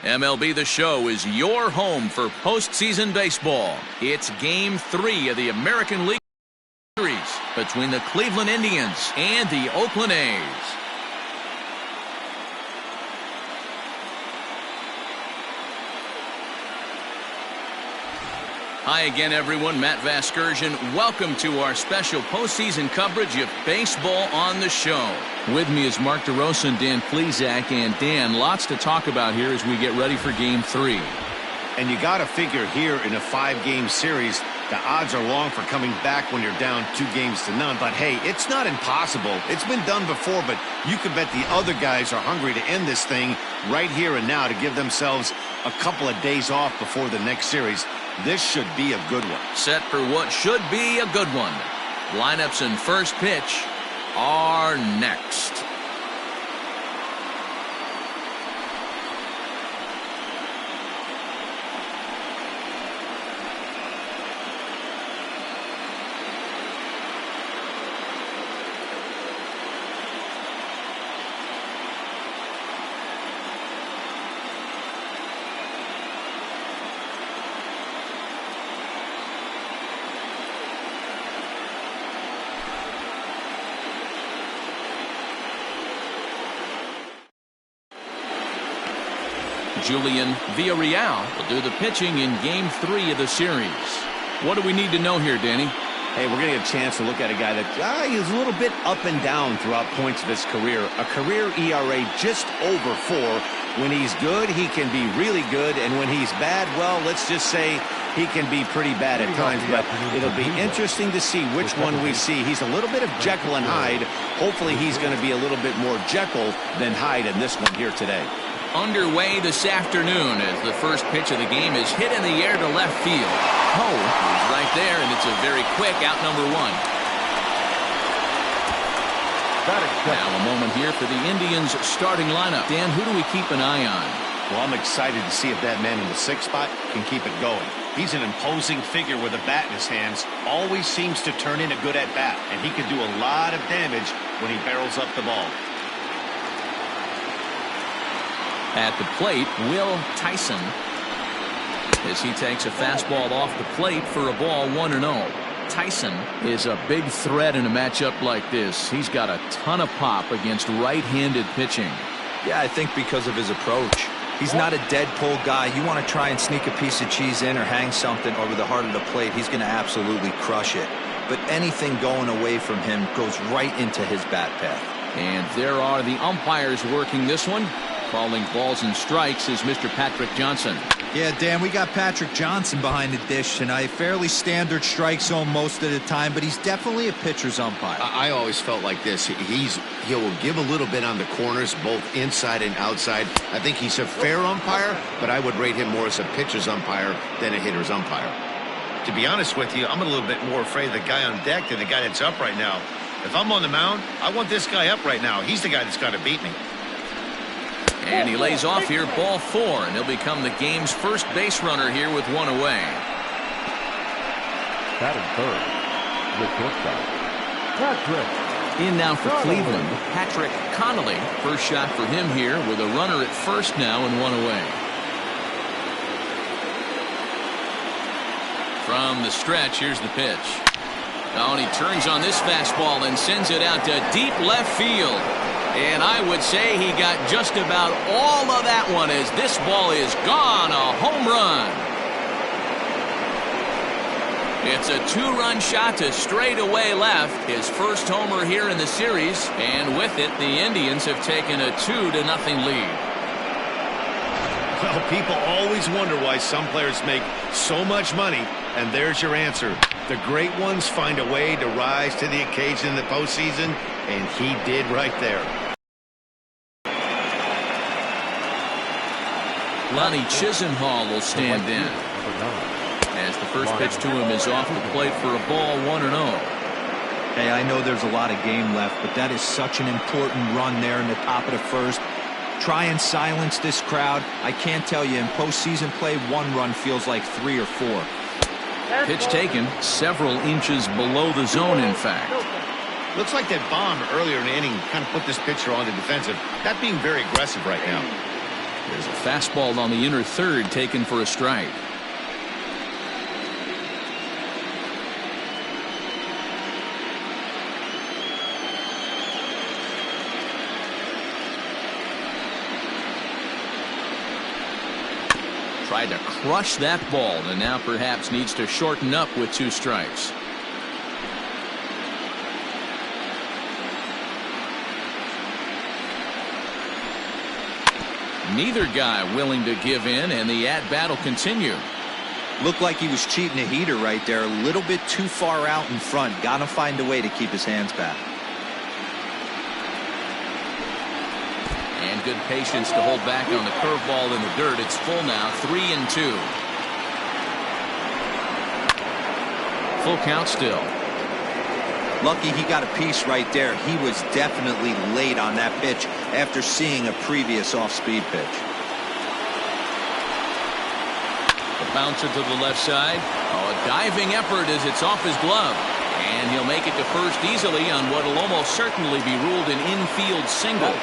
MLB The Show is your home for postseason baseball. It's Game 3 of the American League Series between the Cleveland Indians and the Oakland A's. Hi again, everyone. Matt Vasgersian. Welcome to our special postseason coverage of Baseball on the Show. With me is Mark DeRosa and Dan Plesac. And Dan, lots to talk about here as we get ready for Game 3. And you got to figure here in a 5-game series, the odds are long for coming back when you're down 2-0. But hey, it's not impossible. It's been done before, but you can bet the other guys are hungry to end this thing right here and now to give themselves a couple of days off before the next series. This should be a good one. Set for what should be a good one. Lineups and first pitch are next. Julian Villarreal will do the pitching in Game 3 of the series. What do we need to know here, Danny? Hey, we're going to get a chance to look at a guy that he's a little bit up and down throughout points of his career. A career ERA just over 4. When he's good, he can be really good. And when he's bad, well, let's just say he can be pretty bad at times. But it'll be interesting to see which one we see. He's a little bit of Jekyll and Hyde. Hopefully he's going to be a little bit more Jekyll than Hyde in this one here today. Underway this afternoon as the first pitch of the game is hit in the air to left field. Ho is right there, and it's a very quick out number 1. Now a moment here for the Indians starting lineup. Dan, who do we keep an eye on? Well, I'm excited to see if that man in the 6th spot can keep it going. He's an imposing figure with a bat in his hands. Always seems to turn in a good at-bat, and he can do a lot of damage when he barrels up the ball. At the plate, Will Tyson, as he takes a fastball off the plate for a ball 1-0. Tyson is a big threat in a matchup like this. He's got a ton of pop against right-handed pitching. Yeah, I think because of his approach. He's not a dead pull guy. You want to try and sneak a piece of cheese in or hang something over the heart of the plate, he's going to absolutely crush it. But anything going away from him goes right into his bat path. And there are the umpires working this one. Calling balls and strikes is Mr. Patrick Johnson. Yeah, Dan, we got Patrick Johnson behind the dish tonight. Fairly standard strike zone most of the time, but he's definitely a pitcher's umpire. I always felt like this. He'll give a little bit on the corners, both inside and outside. I think he's a fair umpire, but I would rate him more as a pitcher's umpire than a hitter's umpire. To be honest with you, I'm a little bit more afraid of the guy on deck than the guy that's up right now. If I'm on the mound, I want this guy up right now. He's the guy that's got to beat me. And he lays off here, ball 4, and he'll become the game's first base runner here with 1 away. Batting third, the shortstop, Patrick. In now for Cleveland, Patrick Connolly. First shot for him here with a runner at first now and 1 away. From the stretch, here's the pitch. Oh, and he turns on this fastball and sends it out to deep left field. And I would say he got just about all of that one as this ball is gone. A home run. It's a 2-run shot to straightaway left. His first homer here in the series. And with it, the Indians have taken a 2-0 lead. Well, people always wonder why some players make so much money. And there's your answer. The great ones find a way to rise to the occasion in the postseason. And he did right there. Lonnie Chisenhall will stand in as the first pitch to him is off the plate for a ball 1-0. Hey, I know there's a lot of game left, but that is such an important run there in the top of the first. Try and silence this crowd. I can't tell you, in postseason play, 1 run feels like 3 or 4. Pitch taken several inches below the zone, in fact. Looks like that bomb earlier in the inning kind of put this pitcher on the defensive. Not being very aggressive right now. There's a fastball on the inner third taken for a strike. Tried to crush that ball and now perhaps needs to shorten up with 2 strikes. Neither guy willing to give in, and the at-bat will continue. Looked like he was cheating a heater right there, a little bit too far out in front. Gotta find a way to keep his hands back. And good patience to hold back on the curveball in the dirt. It's full now, 3-2. Full count still. Lucky he got a piece right there. He was definitely late on that pitch after seeing a previous off-speed pitch. The bouncer to the left side. Oh, a diving effort as it's off his glove. And he'll make it to first easily on what will almost certainly be ruled an infield single.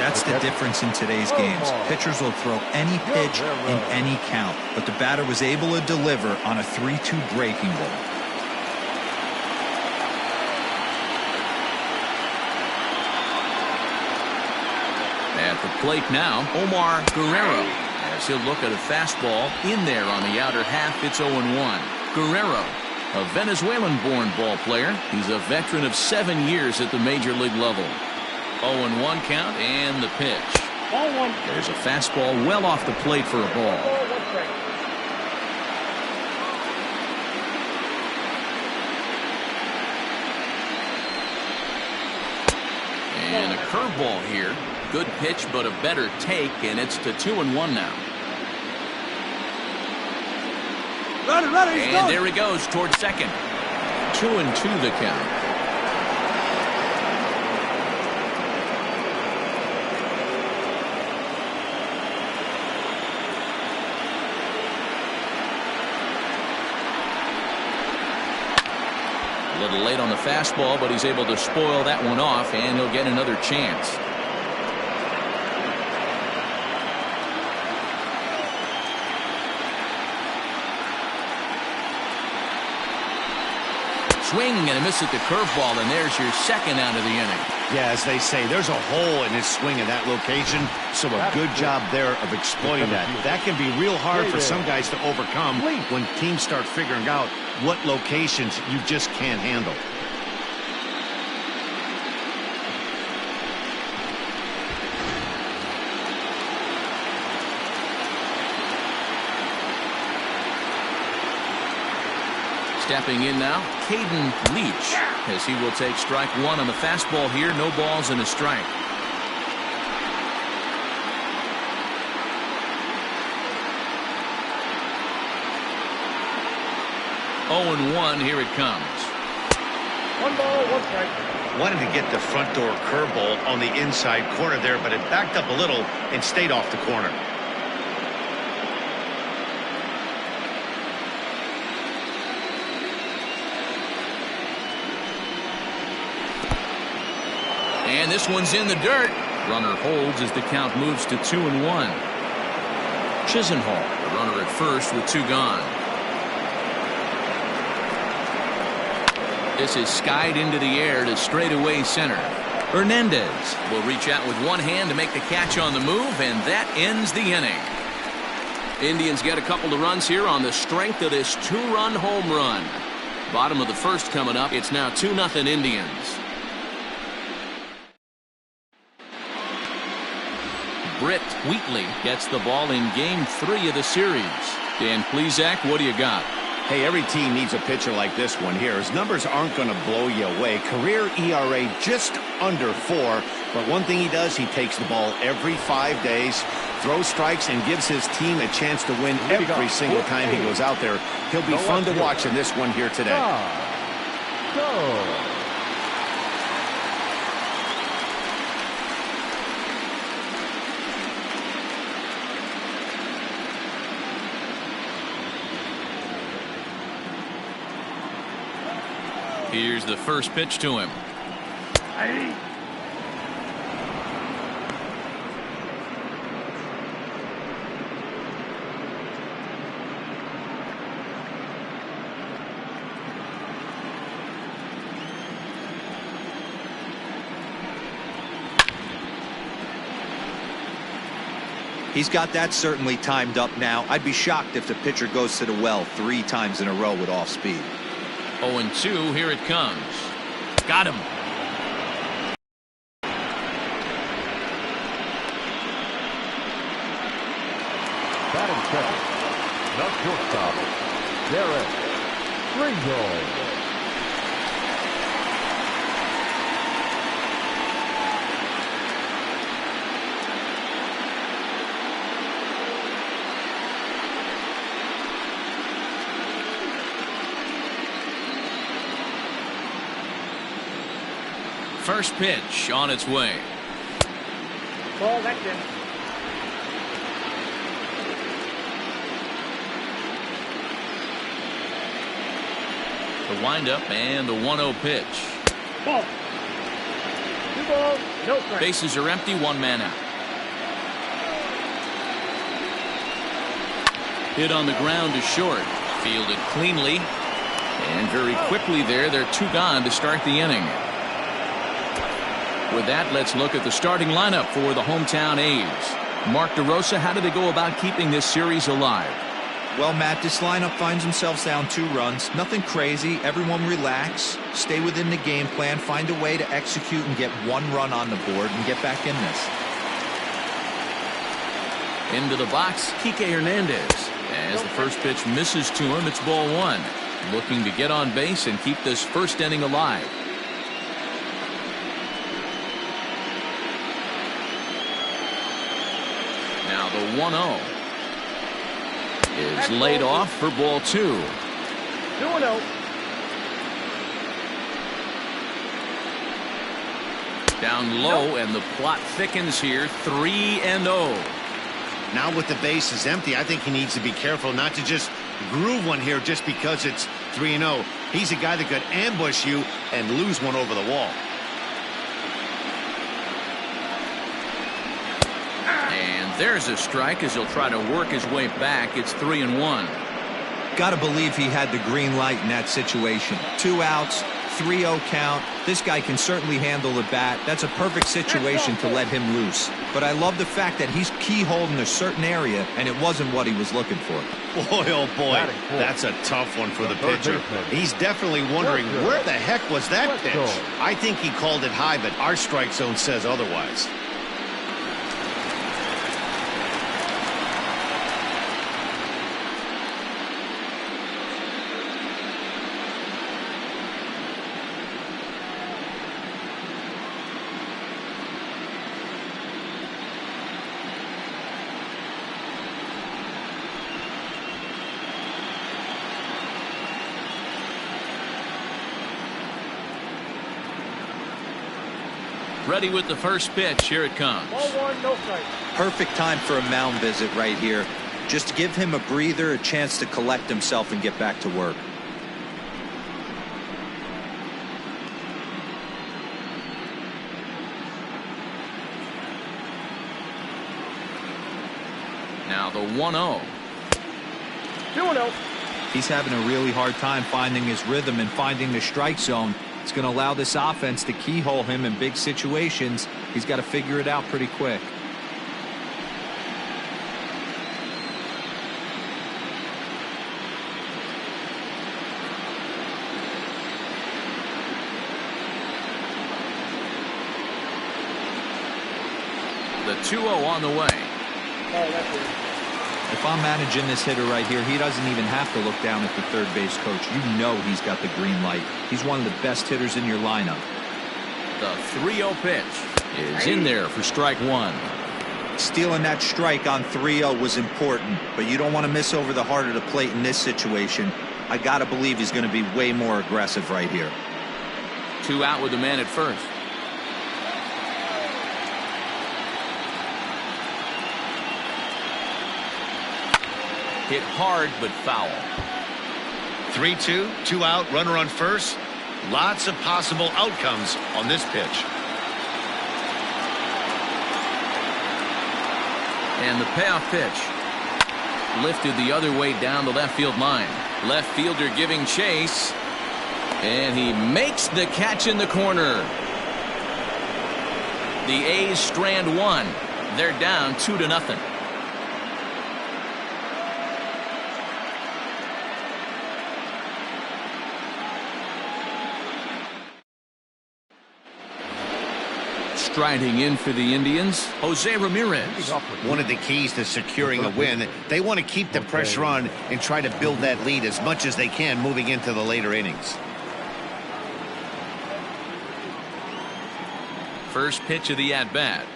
That's the difference in today's games. Pitchers will throw any pitch in any count, but the batter was able to deliver on a 3-2 breaking ball. At the plate now, Omar Guerrero, as he'll look at a fastball in there on the outer half. It's 0-1. Guerrero, a Venezuelan-born ball player. He's a veteran of 7 years at the major league level. 0-1 count and the pitch. There's a fastball well off the plate for a ball. And a curveball here. Good pitch, but a better take, and it's to 2-1 now. And there he goes towards second. 2-2 the count. A little late on the fastball, but he's able to spoil that one off, and he'll get another chance. Swing and a miss at the curveball, and there's your second out of the inning. Yeah, as they say, there's a hole in his swing in that location, so a good job there of exploiting that. That can be real hard for some guys to overcome when teams start figuring out what locations you just can't handle. Stepping in now, Caden Leach, as he will take strike one on the fastball here. No balls and a strike. Oh, and 1, here it comes. 1 ball, 1 strike. Wanted to get the front door curveball on the inside corner there, but it backed up a little and stayed off the corner. And this one's in the dirt. Runner holds as the count moves to 2-1. Chisenhall, the runner at first with 2 gone. This is skied into the air to straightaway center. Hernandez will reach out with one hand to make the catch on the move, and that ends the inning. Indians get a couple of runs here on the strength of this 2-run home run. Bottom of the first coming up. It's now 2-0 Indians. Britt Wheatley gets the ball in Game 3 of the series. Dan Plesac, what do you got? Hey, every team needs a pitcher like this one here. His numbers aren't going to blow you away. Career ERA just under 4. But one thing he does, he takes the ball every 5 days, throws strikes, and gives his team a chance to win every single time he goes out there. He'll be fun to watch in this one here today. Go. Here's the first pitch to him. He's got that certainly timed up now. I'd be shocked if the pitcher goes to the well 3 times in a row with off speed. 0-2, here it comes. Got him. Batting second, the shortstop, Garrett Ringo. First pitch on its way. Ball, that's in. The windup and the 1-0 pitch. Ball. 2 balls, no strike. Bases are empty, 1 man out. Hit on the ground to short. Fielded cleanly. And very quickly there, they're 2 gone to start the inning. With that, let's look at the starting lineup for the hometown A's. Mark DeRosa, how do they go about keeping this series alive? Well, Matt, this lineup finds themselves down 2 runs. Nothing crazy. Everyone relax. Stay within the game plan. Find a way to execute and get 1 run on the board and get back in this. Into the box, Kike Hernandez. As the first pitch misses to him, it's ball 1. Looking to get on base and keep this first inning alive. Now the 1-0 is laid off for ball 2. 2-0. Down low, and the plot thickens here. 3-0. Now with the bases empty, I think he needs to be careful not to just groove one here just because it's 3-0. He's a guy that could ambush you and lose one over the wall. And there's a strike as he'll try to work his way back. It's 3-1. Got to believe he had the green light in that situation. 2 outs, 3-0 count. This guy can certainly handle the bat. That's a perfect situation to let him loose. But I love the fact that he's keyholed in a certain area, and it wasn't what he was looking for. Boy, oh boy, that's a tough one for the pitcher. He's definitely wondering where the heck was that pitch. I think he called it high, but our strike zone says otherwise. Ready with the first pitch. Here it comes. Ball 1, no strike. Perfect time for a mound visit right here. Just give him a breather, a chance to collect himself and get back to work. Now the 1-0. 2-0. He's having a really hard time finding his rhythm and finding the strike zone. It's going to allow this offense to keyhole him in big situations. He's got to figure it out pretty quick. The 2-0 on the way. Oh, that's it. If I'm managing this hitter right here, he doesn't even have to look down at the third base coach. You know he's got the green light. He's one of the best hitters in your lineup. The 3-0 pitch is in there for strike 1. Stealing that strike on 3-0 was important, but you don't want to miss over the heart of the plate in this situation. I got to believe he's going to be way more aggressive right here. 2 out with the man at first. Hit hard but foul. 3-2, 2 out, runner on first. Lots of possible outcomes on this pitch. And the payoff pitch. Lifted the other way down the left field line. Left fielder giving chase. And he makes the catch in the corner. The A's strand 1. They're down 2-0. Striding in for the Indians, Jose Ramirez. One of the keys to securing a win, they want to keep the pressure on and try to build that lead as much as they can moving into the later innings. First pitch of the at-bat.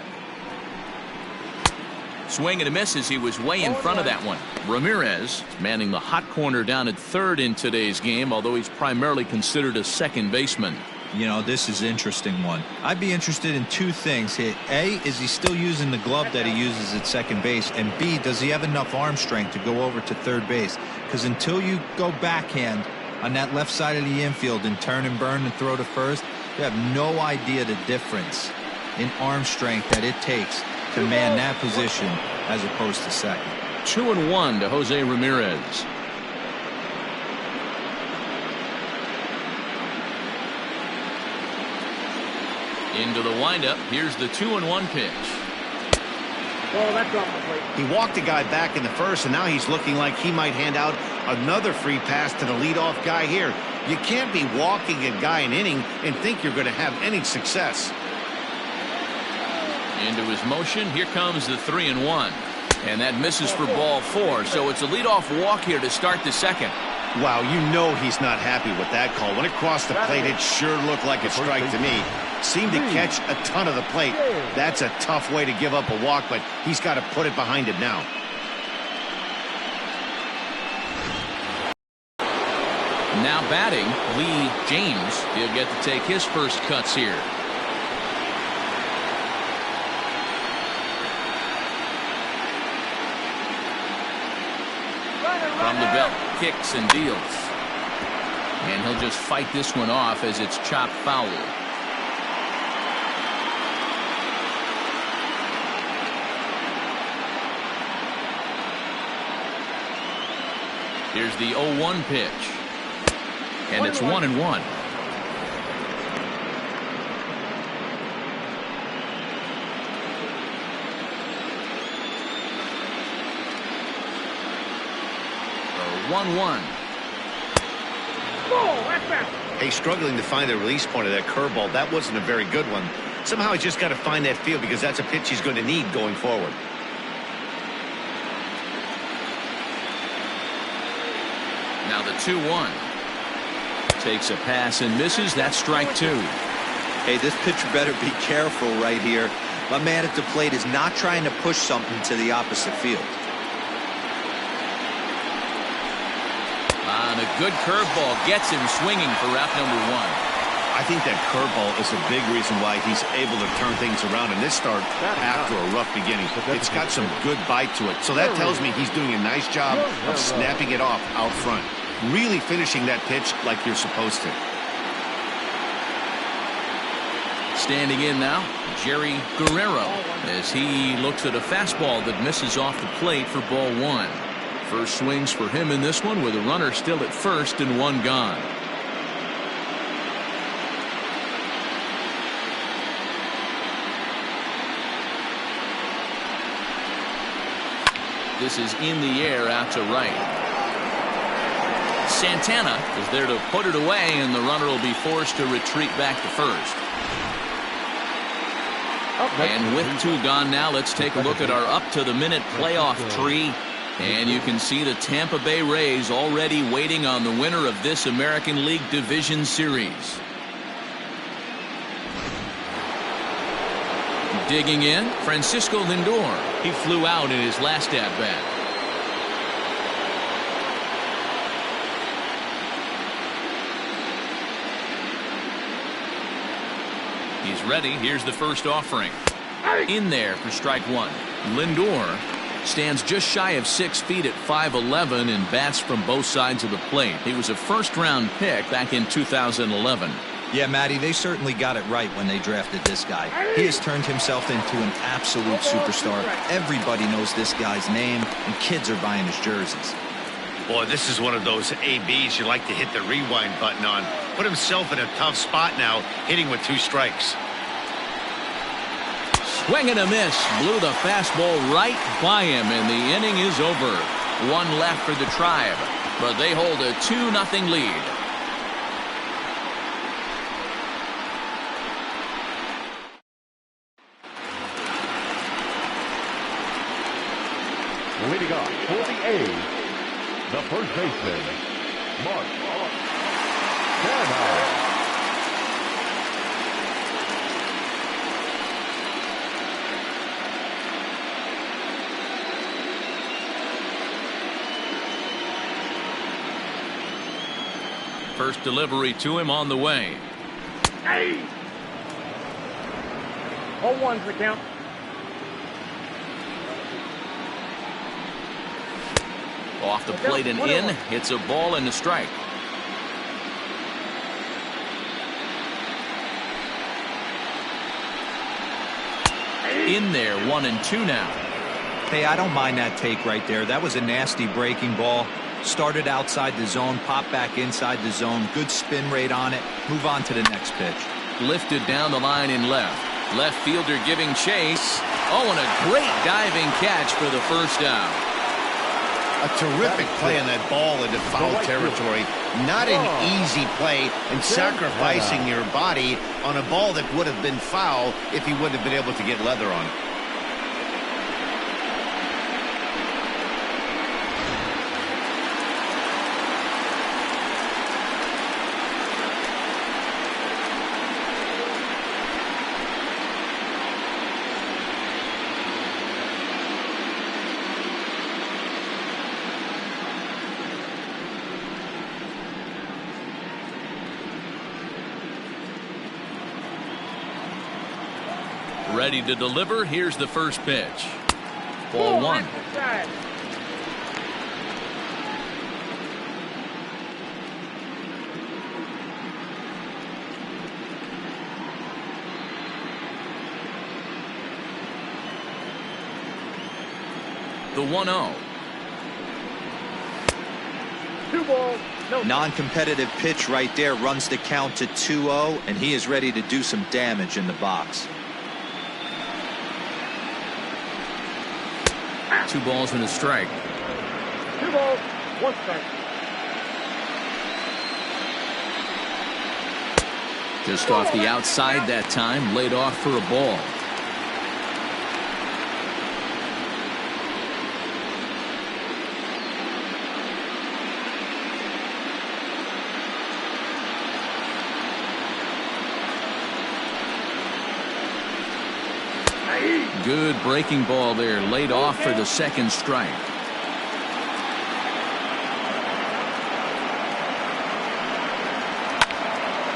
Swing and a miss as he was way in front of that one. Ramirez manning the hot corner down at third in today's game, although he's primarily considered a second baseman. You know, this is an interesting one. I'd be interested in two things here. A, is he still using the glove that he uses at second base? And B, does he have enough arm strength to go over to third base? Because until you go backhand on that left side of the infield and turn and burn and throw to first, you have no idea the difference in arm strength that it takes to man that position as opposed to second. 2-1 to Jose Ramirez. Into the windup. Here's the 2-1 pitch. Oh, that's off the plate. He walked a guy back in the first, and now he's looking like he might hand out another free pass to the leadoff guy here. You can't be walking a guy an inning and think you're going to have any success. Into his motion. Here comes the 3-1. And that misses for ball 4. So it's a leadoff walk here to start the second. Wow, you know he's not happy with that call. When it crossed the plate, it sure looked like a strike to me. Seemed to catch a ton of the plate. That's a tough way to give up a walk, but he's got to put it behind him now. Now batting, Lee James. He'll get to take his first cuts here. From the belt, kicks and deals. And he'll just fight this one off as it's chopped foul. Here's the 0-1 pitch. And it's 1-1. Oh, 1-1. He's struggling to find the release point of that curveball. That wasn't a very good one. Somehow he's just got to find that feel because that's a pitch he's going to need going forward. Now the 2-1. Takes a pass and misses. That's strike 2. Hey, this pitcher better be careful right here. My man at the plate is not trying to push something to the opposite field. And a good curveball gets him swinging for route number 1. I think that curveball is a big reason why he's able to turn things around in this start after a rough beginning. It's got some good bite to it. So that tells me he's doing a nice job of snapping it off out front. Really finishing that pitch like you're supposed to. Standing in now, Jerry Guerrero, as he looks at a fastball that misses off the plate for ball 1. First swings for him in this one with a runner still at first and 1 gone. This is in the air out to right. Santana is there to put it away, and the runner will be forced to retreat back to first. And with 2 gone now, let's take a look at our up-to-the-minute playoff tree. And you can see the Tampa Bay Rays already waiting on the winner of this American League Division Series. Digging in, Francisco Lindor. He flew out in his last at-bat. He's ready. Here's the first offering. In there for strike 1. Lindor stands just shy of 6 feet at 5'11" and bats from both sides of the plate. He was a first-round pick back in 2011. Yeah, Matty, they certainly got it right when they drafted this guy. He has turned himself into an absolute superstar. Everybody knows this guy's name, and kids are buying his jerseys. Boy, this is one of those ABs you like to hit the rewind button on. Put himself in a tough spot now, hitting with 2 strikes. Swing and a miss. Blew the fastball right by him, and the inning is over. 1 left for the Tribe, but they hold a 2-0 lead. Leading off for the A's, the first baseman, Mark Canha. First delivery to him on the way. Hey! 0-1's the count. Off the plate and in. It's a ball and a strike. In there, 1-2 now. Hey, I don't mind that take right there. That was a nasty breaking ball. Started outside the zone, popped back inside the zone. Good spin rate on it. Move on to the next pitch. Lifted down the line in left. Left fielder giving chase. Oh, and a great diving catch for the first out. A terrific play on that ball into foul territory. Not an easy play, and sacrificing your body on a ball that would have been foul if he wouldn't have been able to get leather on it. Ready to deliver. Here's the first pitch. Ball one. The 1-0. 2 balls. No. Non-competitive pitch right there runs the count to 2-0, and he is ready to do some damage in the box. 2 balls and a strike. 2 balls, 1 strike. Just off the outside that time, laid off for a ball. Good breaking ball there, laid off for the second strike.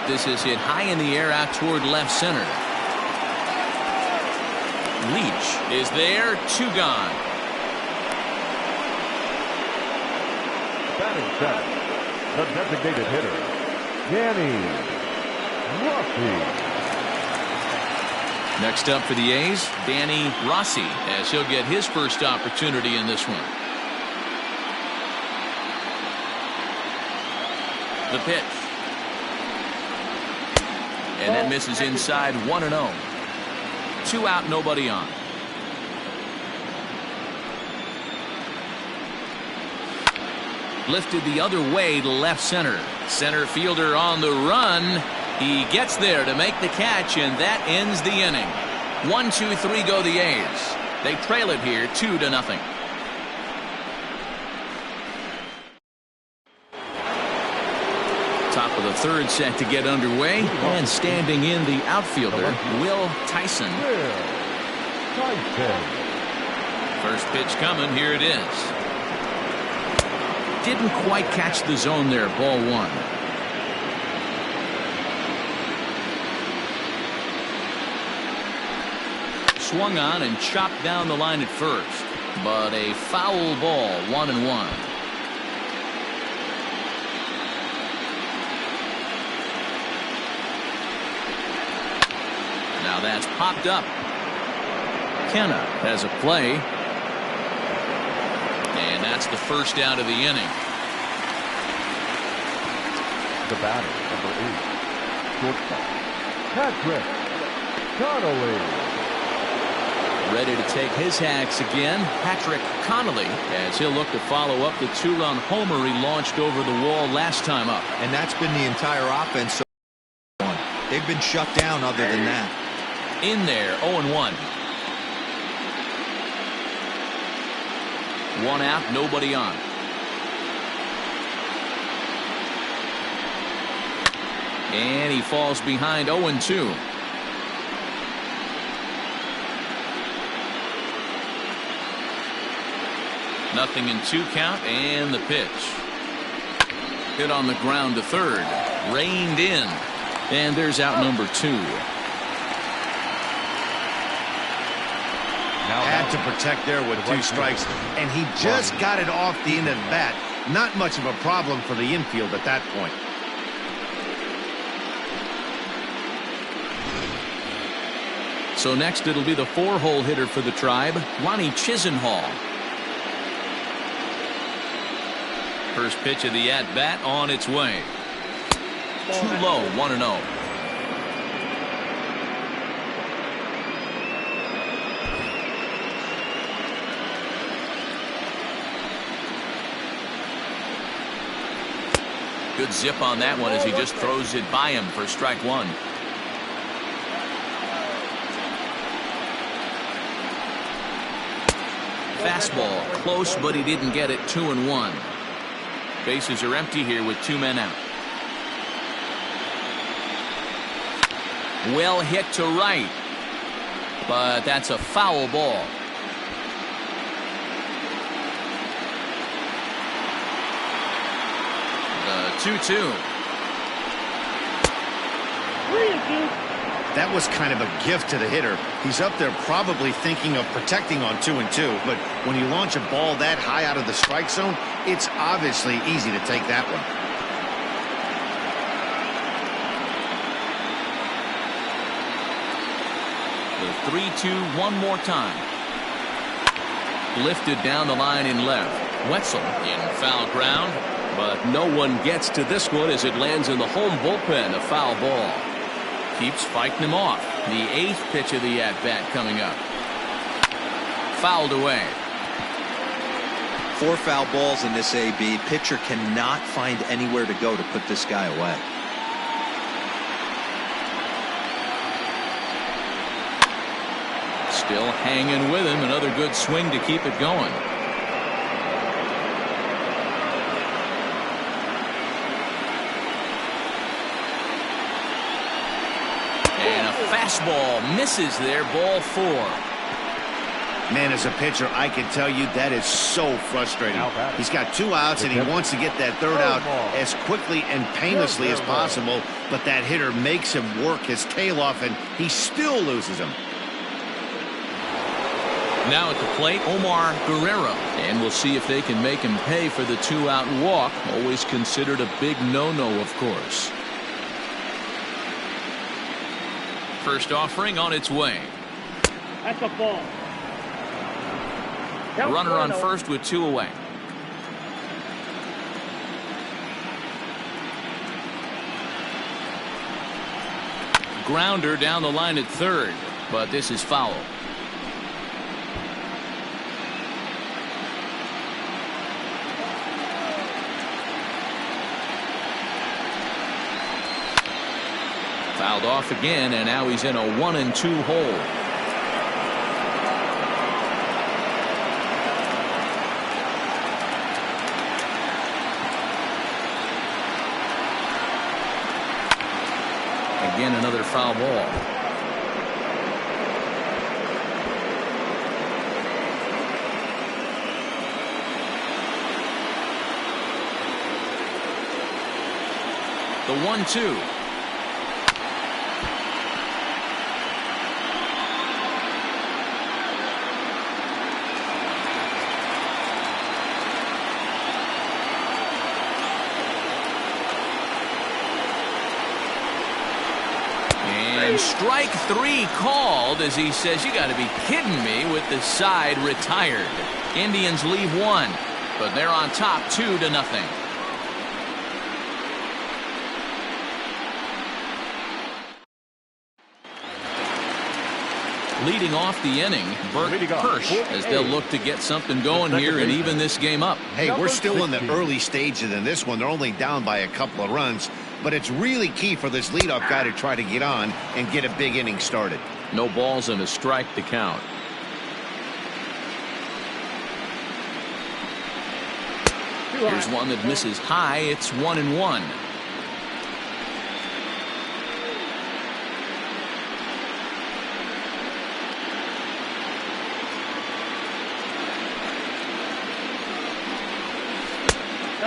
This is hit high in the air out toward left center. Leach is there, 2 gone. Batting seventh, the designated hitter, Danny Rossi. Next up for the A's, Danny Rossi, as he'll get his first opportunity in this one. The pitch. And that misses inside, 1-0. 2 out, nobody on. Lifted the other way to left center. Center fielder on the run. He gets there to make the catch, and that ends the inning. 1, 2, 3 go the A's. They trail it here 2-0. Top of the third set to get underway, and standing in the outfielder, Will Tyson. First pitch coming, here it is. Didn't quite catch the zone there, ball 1. Swung on and chopped down the line at first, but a foul ball, 1-1. Now that's popped up. Canha has a play, and that's the first out of the inning. The batter, number 8, shortstop, Patrick Connolly. Ready to take his hacks again, Patrick Connolly, as he'll look to follow up the 2-run homer he launched over the wall last time up. And that's been the entire offense. So they've been shut down other than that. In there, 0-1. One out, nobody on. And he falls behind 0-2. Nothing in 2 count, and the pitch. Hit on the ground to third. Reined in. And there's out number 2. Had to protect there with 2 strikes, and he just got it off the end of the bat. Not much of a problem for the infield at that point. So next it'll be the 4-hole hitter for the Tribe, Ronnie Chisenhall. First pitch of the at-bat on its way. Too low, 1-0. Good zip on that one as he just throws it by him for strike 1. Fastball close, but he didn't get it. 2-1. Bases are empty here with 2 men out. Well hit to right, but that's a foul ball. The 2-2. That was kind of a gift to the hitter. He's up there probably thinking of protecting on 2-2, but when you launch a ball that high out of the strike zone, it's obviously easy to take that one. The 3-2 one more time. Lifted down the line in left. Wetzel in foul ground, but no one gets to this one as it lands in the home bullpen. A foul ball. Keeps fighting him off. The 8th pitch of the at-bat coming up. Fouled away. 4 foul balls in this AB. Pitcher cannot find anywhere to go to put this guy away. Still hanging with him. Another good swing to keep it going. Fastball misses there. Ball 4. Man, as a pitcher, I can tell you that is so frustrating. He's got 2 outs and he wants to get that 3rd out as quickly and painlessly as possible, but that hitter makes him work his tail off and he still loses him. Now at the plate, Omar Guerrero, and we'll see if they can make him pay for the 2-out walk. Always considered a big no-no, of course. First offering on its way. That's a ball. Runner on first with 2 away. Grounder down the line at third, but this is foul. Fouled off again, and now he's in a 1-2 hole. Again, another foul ball. The 1-2. Strike 3 called as he says, you got to be kidding me, with the side retired. Indians leave 1, but they're on top 2-0. Leading off the inning, Bert Hirsch, as they'll look to get something going here and even this game up. Hey, we're still in the early stages in this one. They're only down by a couple of runs, but it's really key for this leadoff guy to try to get on and get a big inning started. No balls and a strike to count. Here's one that misses high. It's 1-1.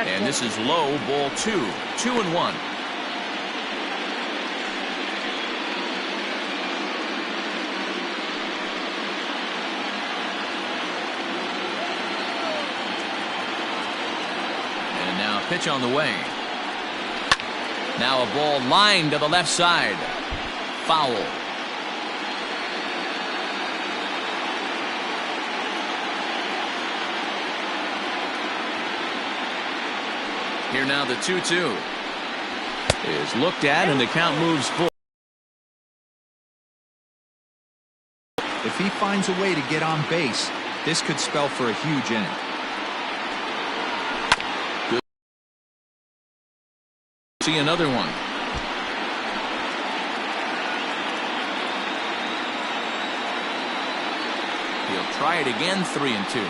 And this is low, ball 2. 2-1. And now a pitch on the way. Now a ball lined to the left side. Foul. Here now the 2-2 is looked at, and the count moves forward. If he finds a way to get on base, this could spell for a huge inning. Good. See another one. He'll try it again. 3-2.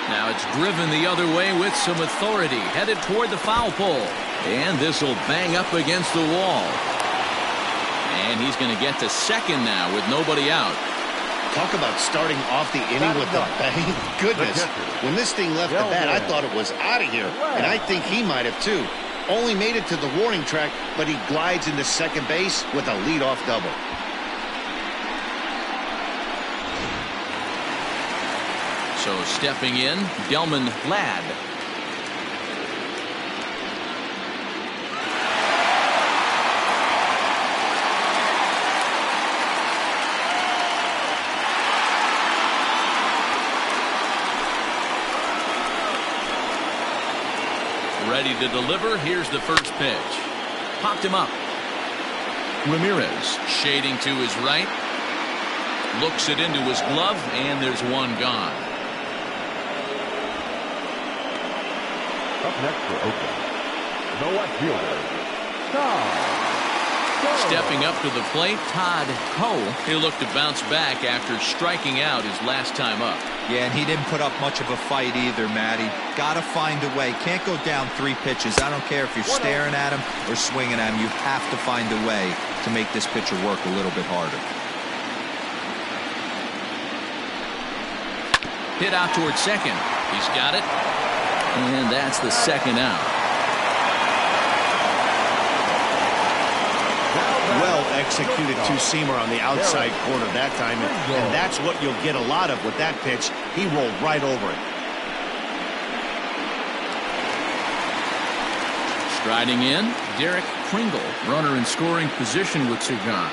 Now it's driven the other way with some authority, headed toward the foul pole. And this will bang up against the wall. And he's going to get to second now with nobody out. Talk about starting off the inning with a bang. Goodness. When this thing left the bat, I thought it was out of here. And I think he might have too. Only made it to the warning track, but he glides into second base with a leadoff double. So stepping in, Delman Ladd. Ready to deliver. Here's the first pitch. Popped him up. Ramirez shading to his right. Looks it into his glove, and there's one gone. Up next for Oakland, the left fielder, Todd. Stepping up to the plate, Todd Ho. He'll look to bounce back after striking out his last time up. Yeah, and he didn't put up much of a fight either, Matty. Got to find a way. Can't go down 3 pitches. I don't care if you're staring at him or swinging at him. You have to find a way to make this pitcher work a little bit harder. Hit out towards second. He's got it. And that's the second out. Well executed two-seamer on the outside corner that time, and that's what you'll get a lot of with that pitch. He rolled right over it. Striding in, Derek Pringle, runner in scoring position with 2 gone.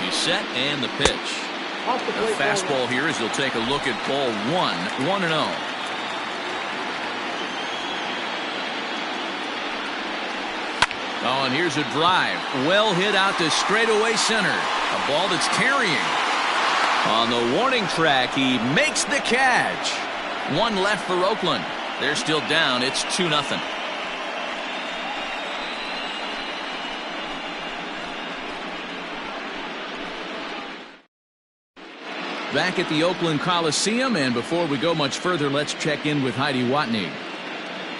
He's set, and the pitch. A fastball here as he'll take a look at ball 1. 1-0. Oh, and here's a drive. Well hit out to straightaway center. A ball that's carrying. On the warning track, he makes the catch. 1 left for Oakland. They're still down. It's 2-0. Back at the Oakland Coliseum, and before we go much further, let's check in with Heidi Watney.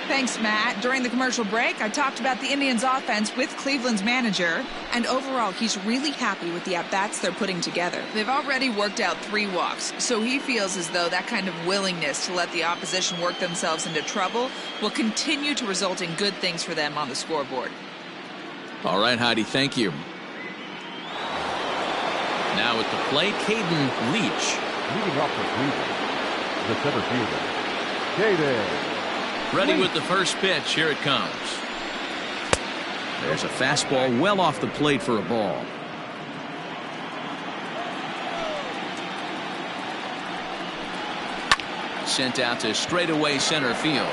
Thanks, Matt. During the commercial break, I talked about the Indians' offense with Cleveland's manager, and overall, he's really happy with the at-bats they're putting together. They've already worked out 3 walks, so he feels as though that kind of willingness to let the opposition work themselves into trouble will continue to result in good things for them on the scoreboard. All right, Heidi, thank you. Now at the plate, Caden Leach. Leading off for Cleveland, the center fielder, Caden. Ready with the first pitch. Here it comes. There's a fastball well off the plate for a ball. Sent out to straightaway center field.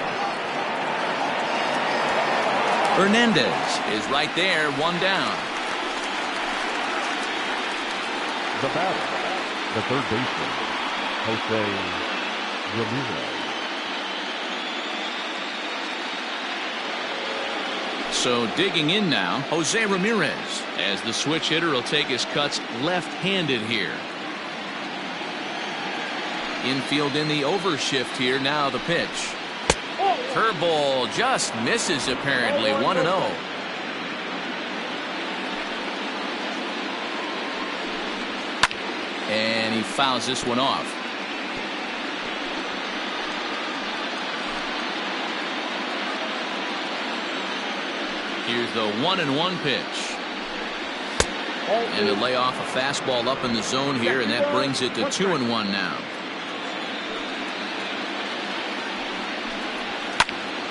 Hernandez is right there, 1 down. The batter, the third baseman, Jose Ramirez. So digging in now, Jose Ramirez, as the switch hitter will take his cuts left-handed here. Infield in the overshift here. Now the pitch. Curveball just misses apparently. 1-0. And he fouls this one off. Here's the 1-1 pitch. And a lay off a fastball up in the zone here, and that brings it to 2-1 now.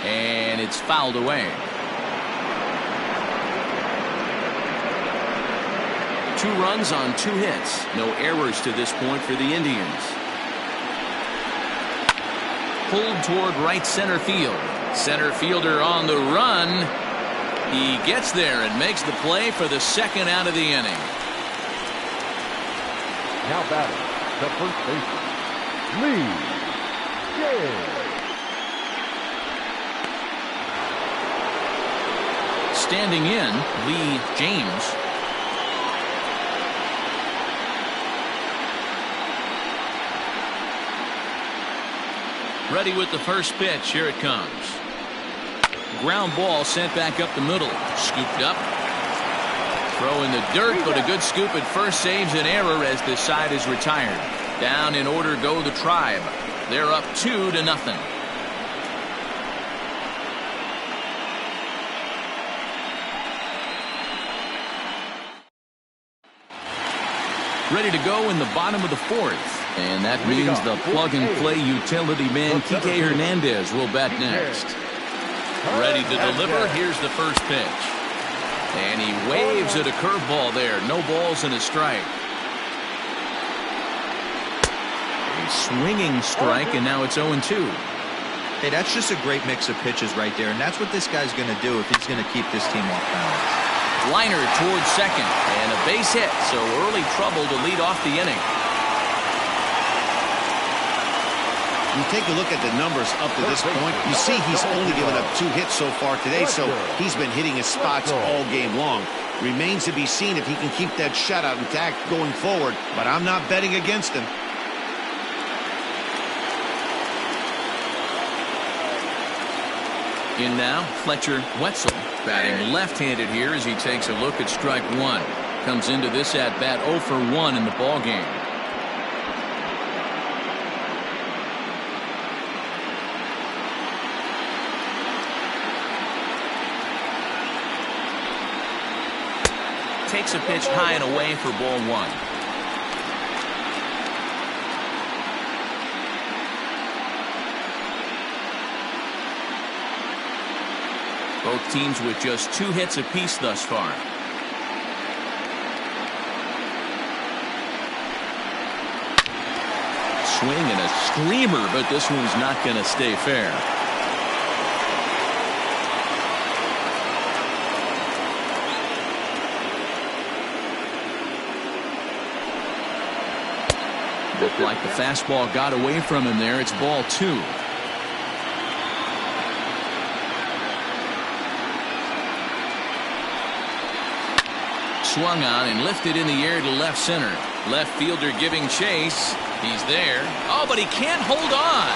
And it's fouled away. 2 runs on 2 hits. No errors to this point for the Indians. Pulled toward right center field. Center fielder on the run. He gets there and makes the play for the second out of the inning. Now batting, the first baseman, Lee James. Standing in, Lee James. Ready with the first pitch. Here it comes. Ground ball sent back up the middle. Scooped up. Throw in the dirt, but a good scoop at first saves an error as this side is retired. Down in order go the Tribe. They're up 2-0. Ready to go in the bottom of the 4th. And that means the plug-and-play utility man, Kike Hernandez, will bat next. Ready to deliver. Here's the first pitch. And he waves at a curveball there. No balls and a strike. A swinging strike, and now it's 0-2. Hey, that's just a great mix of pitches right there, and that's what this guy's going to do if he's going to keep this team off balance. Liner towards second, and a base hit, so early trouble to lead off the inning. You take a look at the numbers up to this point, you see he's only given up 2 hits so far today, so he's been hitting his spots all game long. Remains to be seen if he can keep that shutout intact going forward, but I'm not betting against him. In now, Fletcher Wetzel, batting left-handed here as he takes a look at strike 1. Comes into this at-bat 0 for 1 in the ballgame. Takes a pitch high and away for ball 1. Both teams with just 2 hits apiece thus far. Swing and a screamer, but this one's not going to stay fair. Looked like the fastball got away from him there. It's ball 2. Swung on and lifted in the air to left center. Left fielder giving chase. He's there. Oh, but he can't hold on.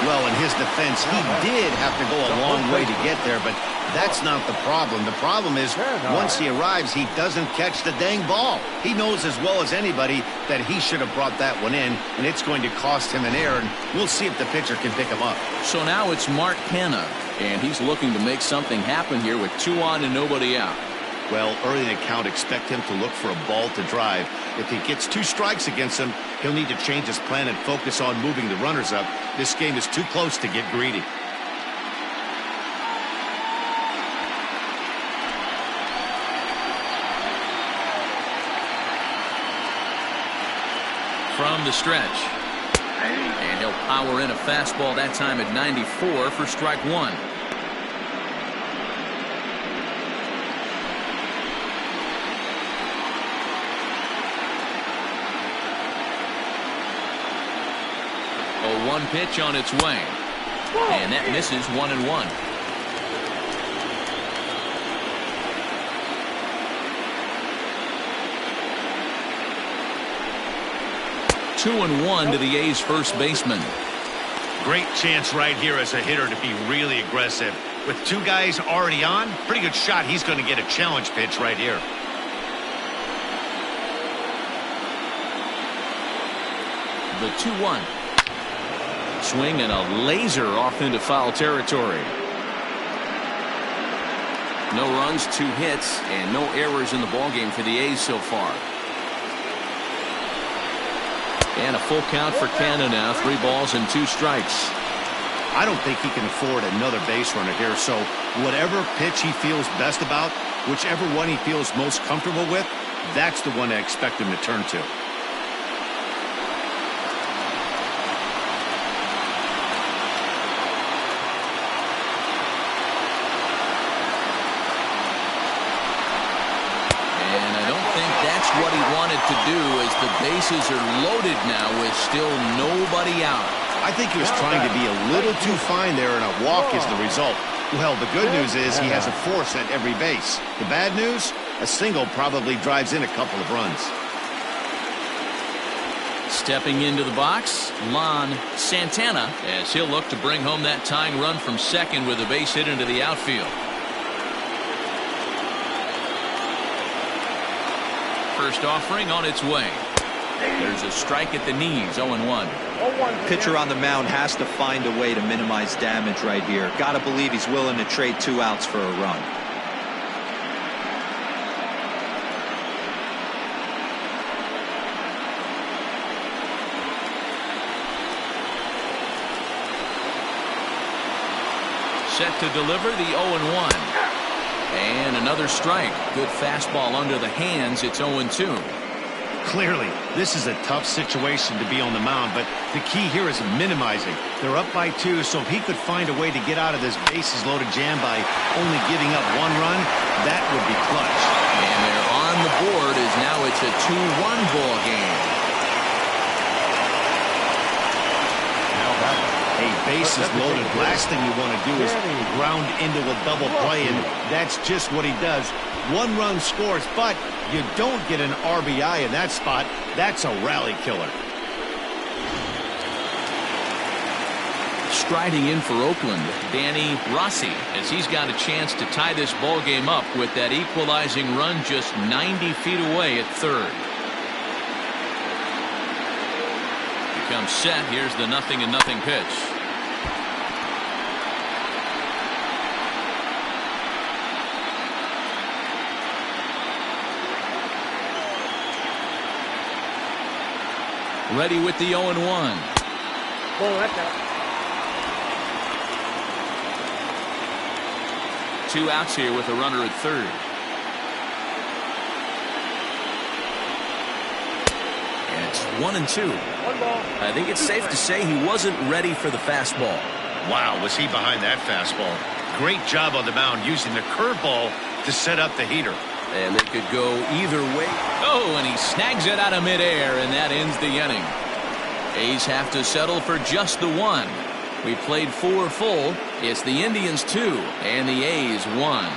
Well, in his defense, he did have to go a long way to get there, but that's not the problem. The problem is once he arrives, he doesn't catch the dang ball. He knows as well as anybody that he should have brought that one in, and it's going to cost him an error, and we'll see if the pitcher can pick him up. So now it's Mark Canha, and he's looking to make something happen here with 2 on and nobody out. Well, early in the count, expect him to look for a ball to drive. If he gets 2 strikes against him, he'll need to change his plan and focus on moving the runners up. This game is too close to get greedy. From the stretch. And he'll power in a fastball that time at 94 for strike 1. A 1 pitch on its way. And that misses 1-1. 2-1 to the A's first baseman. Great chance right here as a hitter to be really aggressive. With two guys already on, pretty good shot. He's going to get a challenge pitch right here. The 2-1. Swing and a laser off into foul territory. No runs, 2 hits, and no errors in the ballgame for the A's so far. And a full count for Canha now. 3 balls and 2 strikes. I don't think he can afford another base runner here, so whatever pitch he feels best about, whichever one he feels most comfortable with, that's the one I expect him to turn to. What he wanted to do as the bases are loaded now with still nobody out. I think he was trying to be a little too fine there, and a walk is the result. Well, the good news is he has a force at every base. The bad news, a single probably drives in a couple of runs. Stepping into the box, Lon Santana, as he'll look to bring home that tying run from second with a base hit into the outfield. First offering on its way. There's a strike at the knees. 0-1. Pitcher on the mound has to find a way to minimize damage right here. Gotta believe he's willing to trade 2 outs for a run. Set to deliver the 0-1. And another strike. Good fastball under the hands. It's 0-2. Clearly, this is a tough situation to be on the mound, but the key here is minimizing. They're up by 2, so if he could find a way to get out of this bases-loaded jam by only giving up 1 run, that would be clutch. And they're on the board as now it's a 2-1 ball game. Bases loaded. Last thing you want to do is ground into a double play, and that's just what he does. 1 run scores, but you don't get an RBI in that spot. That's a rally killer. Striding in for Oakland, Danny Rossi, as he's got a chance to tie this ball game up with that equalizing run just 90 feet away at third. Becomes set. Here's the 0-0 pitch. Ready with the 0-1. That's out. 2 outs here with a runner at third. And it's 1-2. 1 ball. I think it's safe to say he wasn't ready for the fastball. Wow, was he behind that fastball. Great job on the mound using the curveball to set up the heater. And they could go either way. Oh, and he snags it out of midair, and that ends the inning. A's have to settle for just the 1. We played 4 full. It's the Indians 2 and the A's 1.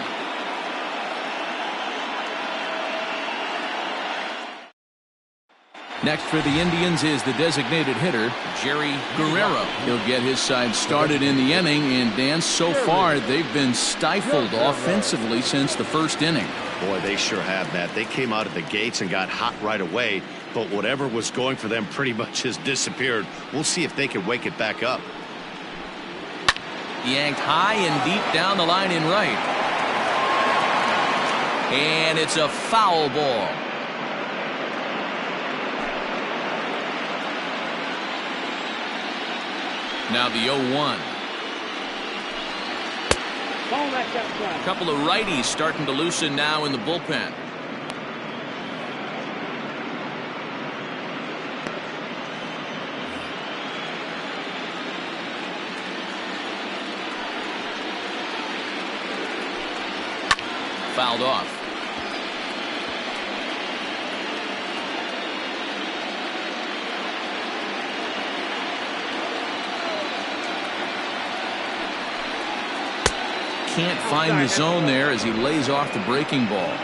Next for the Indians is the designated hitter, Jerry Guerrero. He'll get his side started in the inning, and Dan, so far they've been stifled offensively since the first inning. Boy, they sure have, Matt. They came out of the gates and got hot right away, but whatever was going for them pretty much has disappeared. We'll see if they can wake it back up. Yanked high and deep down the line in right. And it's a foul ball. Now the 0-1. A couple of righties starting to loosen now in the bullpen. Fouled off. Can't find the zone there as he lays off the breaking ball.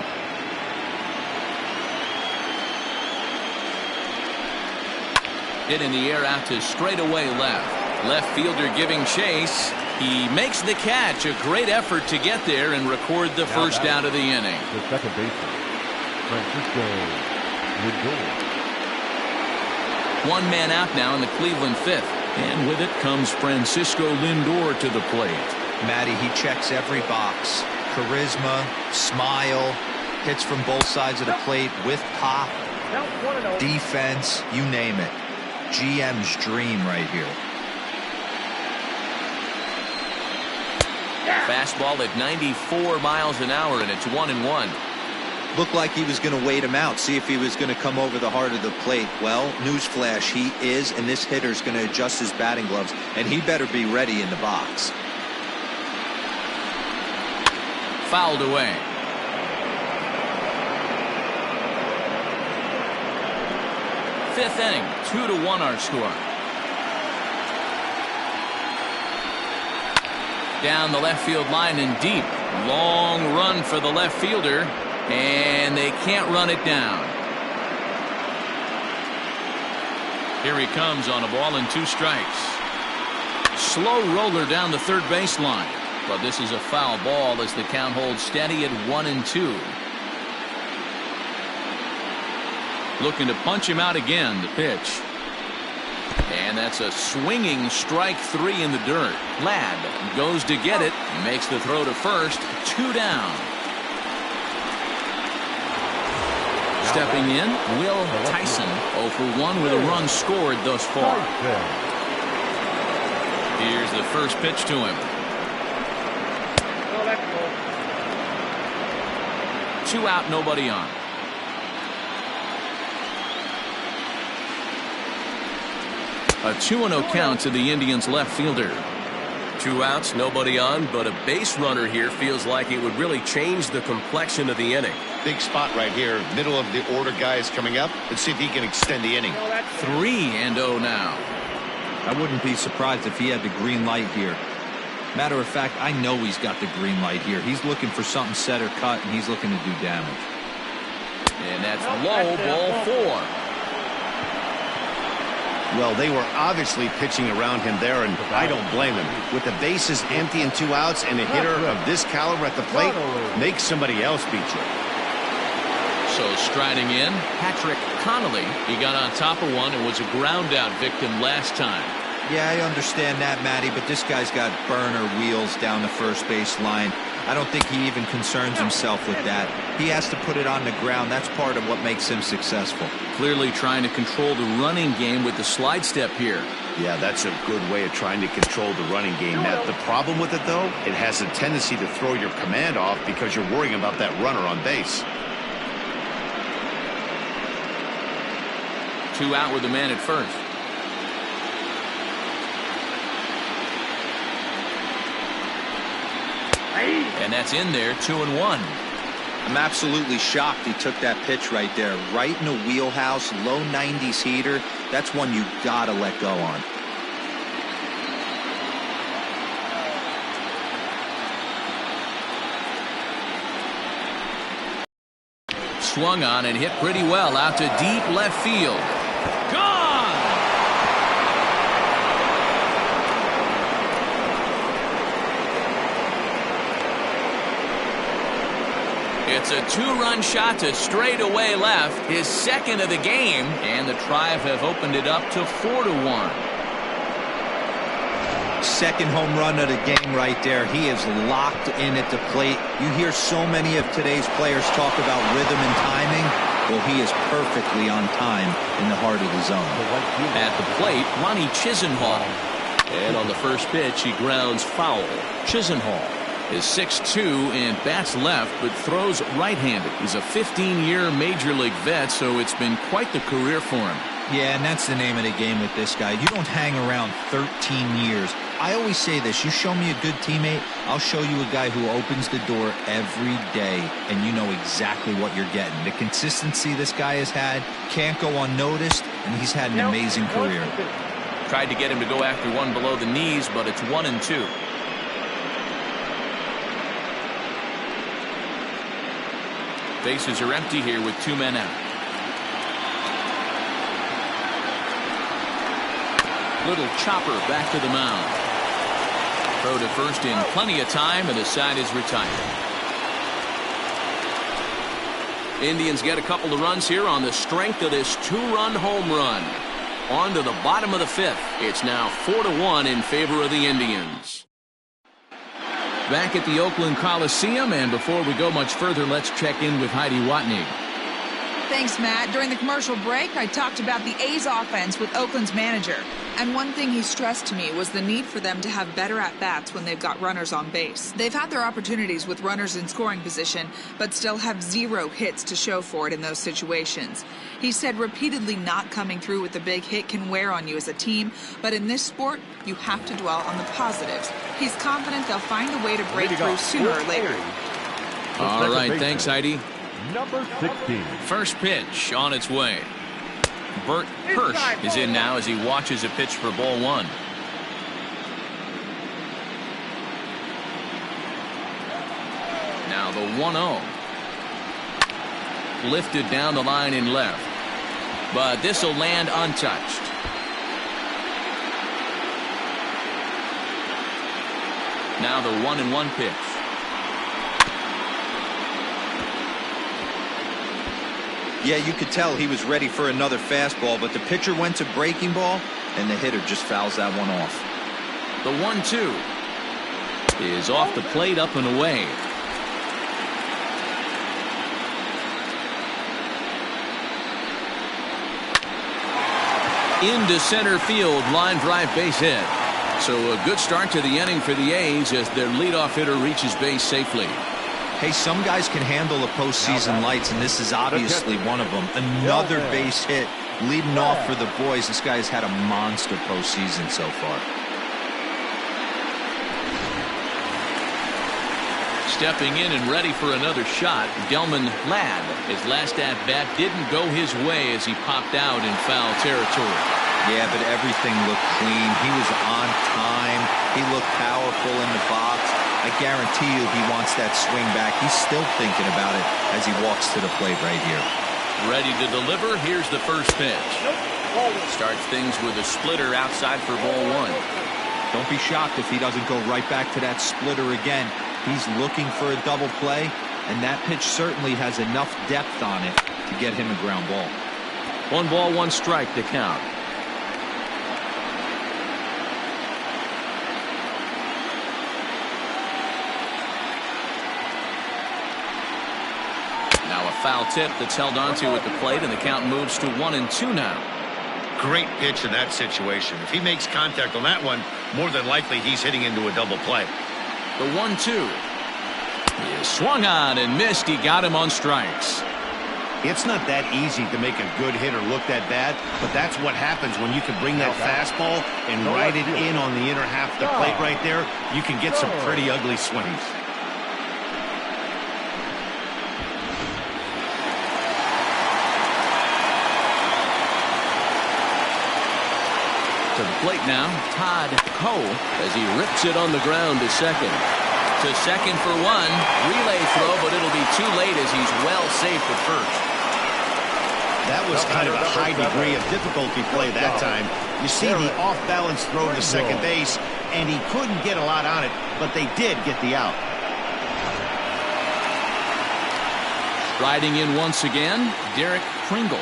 Hit in the air out to straightaway left. Left fielder giving chase. He makes the catch. A great effort to get there and record the first out of the inning. The second baseman, Francisco Lindor. One man out now in the Cleveland fifth. And with it comes Francisco Lindor to the plate. Matty, he checks every box. Charisma, smile, hits from both sides of the plate with pop, defense, you name it. GM's dream right here. Fastball at 94 miles an hour, and it's 1-1. Looked like he was going to wait him out, see if he was going to come over the heart of the plate. Well, newsflash, he is, and this hitter's going to adjust his batting gloves, and he better be ready in the box. Fouled away. Fifth inning, 2-1 our score. Down the left field line and deep. Long run for the left fielder, and they can't run it down. Here he comes on a ball and 2 strikes. Slow roller down the third baseline. But this is a foul ball as the count holds steady at 1-2. Looking to punch him out again. The pitch. And that's a swinging strike 3 in the dirt. Ladd goes to get it. Makes the throw to first. 2 down. Stepping in, Will Tyson. 0 for 1 with a run scored thus far. Here's the first pitch to him. 2 out, nobody on. A 2-0 count to the Indians left fielder. 2 outs, nobody on, but a base runner here feels like it would really change the complexion of the inning. Big spot right here. Middle of the order guy is coming up. Let's see if he can extend the inning. 3-0 now. I wouldn't be surprised if he had the green light here. Matter of fact, I know he's got the green light here. He's looking for something set or cut, and he's looking to do damage. And that's low, ball 4. Well, they were obviously pitching around him there, and I don't blame him. With the bases empty and 2 outs and a hitter of this caliber at the plate, make somebody else beat you. So striding in, Patrick Connolly. He got on top of one and was a ground out victim last time. Yeah, I understand that, Matty, but this guy's got burner wheels down the first base line. I don't think he even concerns himself with that. He has to put it on the ground. That's part of what makes him successful. Clearly trying to control the running game with the slide step here. Yeah, that's a good way of trying to control the running game, Matt. The problem with it, though, it has a tendency to throw your command off because you're worrying about that runner on base. 2 out with the man at first. And that's in there, 2-1. I'm absolutely shocked he took that pitch right there. Right in the wheelhouse, low 90s heater. That's one you gotta let go on. Swung on and hit pretty well out to deep left field. Gone! It's a 2-run shot to straightaway left, his second of the game, and the Tribe have opened it up to 4-1. Second home run of the game right there. He is locked in at the plate. You hear so many of today's players talk about rhythm and timing. Well, he is perfectly on time in the heart of the zone. At the plate, Ronnie Chisenhall. And on the first pitch, he grounds foul. Chisenhall is 6'2" and bats left, but throws right-handed. He's a 15-year Major League vet, so it's been quite the career for him. Yeah, and that's the name of the game with this guy. You don't hang around 13 years. I always say this, you show me a good teammate, I'll show you a guy who opens the door every day, and you know exactly what you're getting. The consistency this guy has had can't go unnoticed, and he's had an amazing career. Tried to get him to go after one below the knees, but it's 1-2. Bases are empty here with 2 men out. Little chopper back to the mound. Throw to first in plenty of time, and the side is retired. Indians get a couple of runs here on the strength of this two-run home run. On to the bottom of the fifth. It's now 4-1 in favor of the Indians. Back at the Oakland Coliseum, and before we go much further, let's check in with Heidi Watney. Thanks, Matt. During the commercial break, I talked about the A's offense with Oakland's manager. And one thing he stressed to me was the need for them to have better at-bats when they've got runners on base. They've had their opportunities with runners in scoring position, but still have 0 hits to show for it in those situations. He said repeatedly not coming through with a big hit can wear on you as a team, but in this sport, you have to dwell on the positives. He's confident they'll find a way to break through sooner or later. All right, thanks, Heidi. Number 16. First pitch on its way. Bert Hirsch is in now as he watches a pitch for ball 1. Now the 1-0. Lifted down the line in left. But this will land untouched. Now the 1-1 pitch. Yeah, you could tell he was ready for another fastball, but the pitcher went to breaking ball, and the hitter just fouls that one off. The 1-2 is off the plate, up and away. Into center field, line drive, base hit. So a good start to the inning for the A's as their leadoff hitter reaches base safely. Hey, some guys can handle the postseason lights, and this is obviously one of them. Another base hit leading off for the boys. This guy's had a monster postseason so far. Stepping in and ready for another shot, Delman Ladd. His last at-bat didn't go his way as he popped out in foul territory. Yeah, but everything looked clean. He was on time. He looked powerful in the box. I guarantee you he wants that swing back. He's still thinking about it as he walks to the plate right here. Ready to deliver. Here's the first pitch. Starts things with a splitter outside for ball 1. Don't be shocked if he doesn't go right back to that splitter again. He's looking for a double play, and that pitch certainly has enough depth on it to get him a ground ball. 1 ball, 1 strike to count. Now a foul tip that's held onto at the plate, and the count moves to 1-2 now. Great pitch in that situation. If he makes contact on that one, more than likely he's hitting into a double play. The 1-2 is swung on and missed. He got him on strikes. It's not that easy to make a good hitter look that bad, but that's what happens when you can bring that fastball and ride it in on the inner half of the plate right there. You can get some pretty ugly swings. To the plate now, Todd Coe as he rips it on the ground to second. To second for 1. Relay throw, but it'll be too late as he's well safe at first. That was kind of a high degree of difficulty play that time. You see the off-balance throw to second base, and he couldn't get a lot on it, but they did get the out. Riding in once again, Derek Pringle.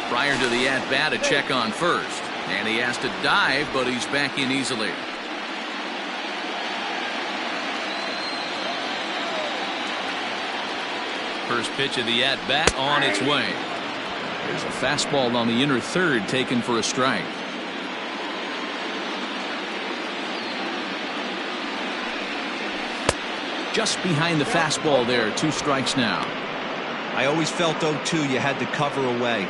Prior to the at-bat, a check on first. And he has to dive, but he's back in easily. First pitch of the at-bat on its way. There's a fastball on the inner third taken for a strike. Just behind the fastball there, 2 strikes now. I always felt, 0-2, you had to cover away.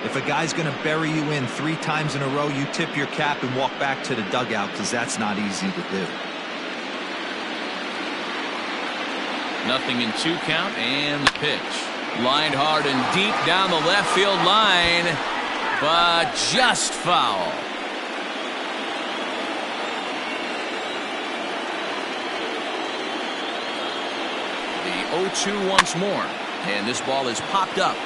If a guy's going to bury you in 3 times in a row, you tip your cap and walk back to the dugout, because that's not easy to do. 0-2 count, and the pitch. Lined hard and deep down the left field line, but just foul. The 0-2 once more. And this ball is popped up,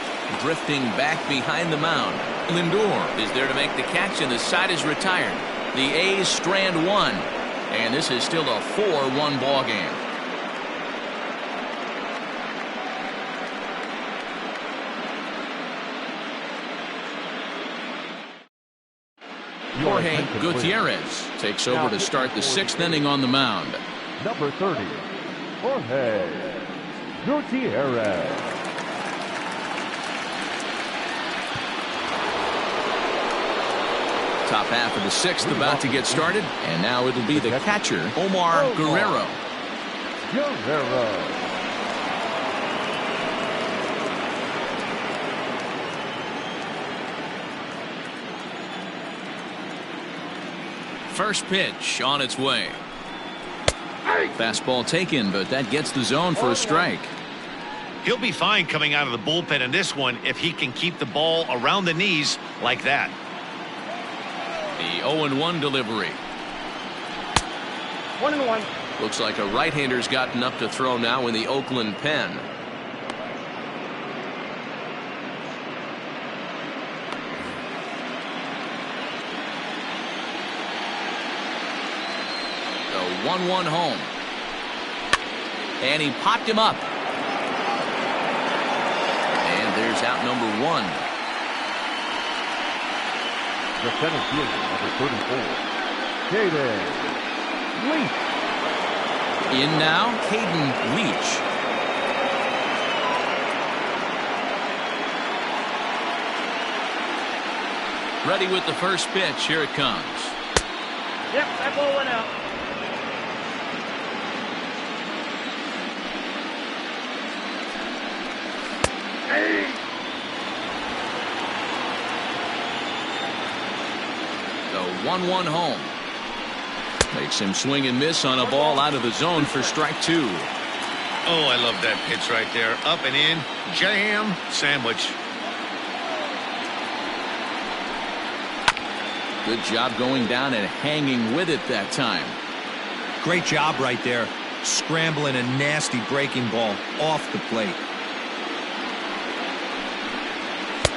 drifting back behind the mound. Lindor is there to make the catch, and the side is retired. The A's strand one, and this is still a 4-1 ball game. Jorge Gutierrez takes over to start the 6th inning on the mound. Number 30, Jorge Gutierrez. Top half of the 6th about to get started, and now it'll be the catcher, Omar Guerrero. First pitch on its way. Fastball taken, but that gets the zone for a strike. He'll be fine coming out of the bullpen in this one if he can keep the ball around the knees like that. The 0-1 delivery. 1-1. Looks like a right-hander's gotten up to throw now in the Oakland pen. The 1-1 home. And he popped him up. And there's out number 1. The center fielder, number 34, Caden Leach. In now, Caden Leach. Ready with the first pitch. Here it comes. Yep, that ball went out. The 1-1 home. Makes him swing and miss on a ball out of the zone for strike 2. Oh, I love that pitch right there. Up and in, jam, sandwich. Good job going down and hanging with it that time. Great job right there. Scrambling a nasty breaking ball off the plate.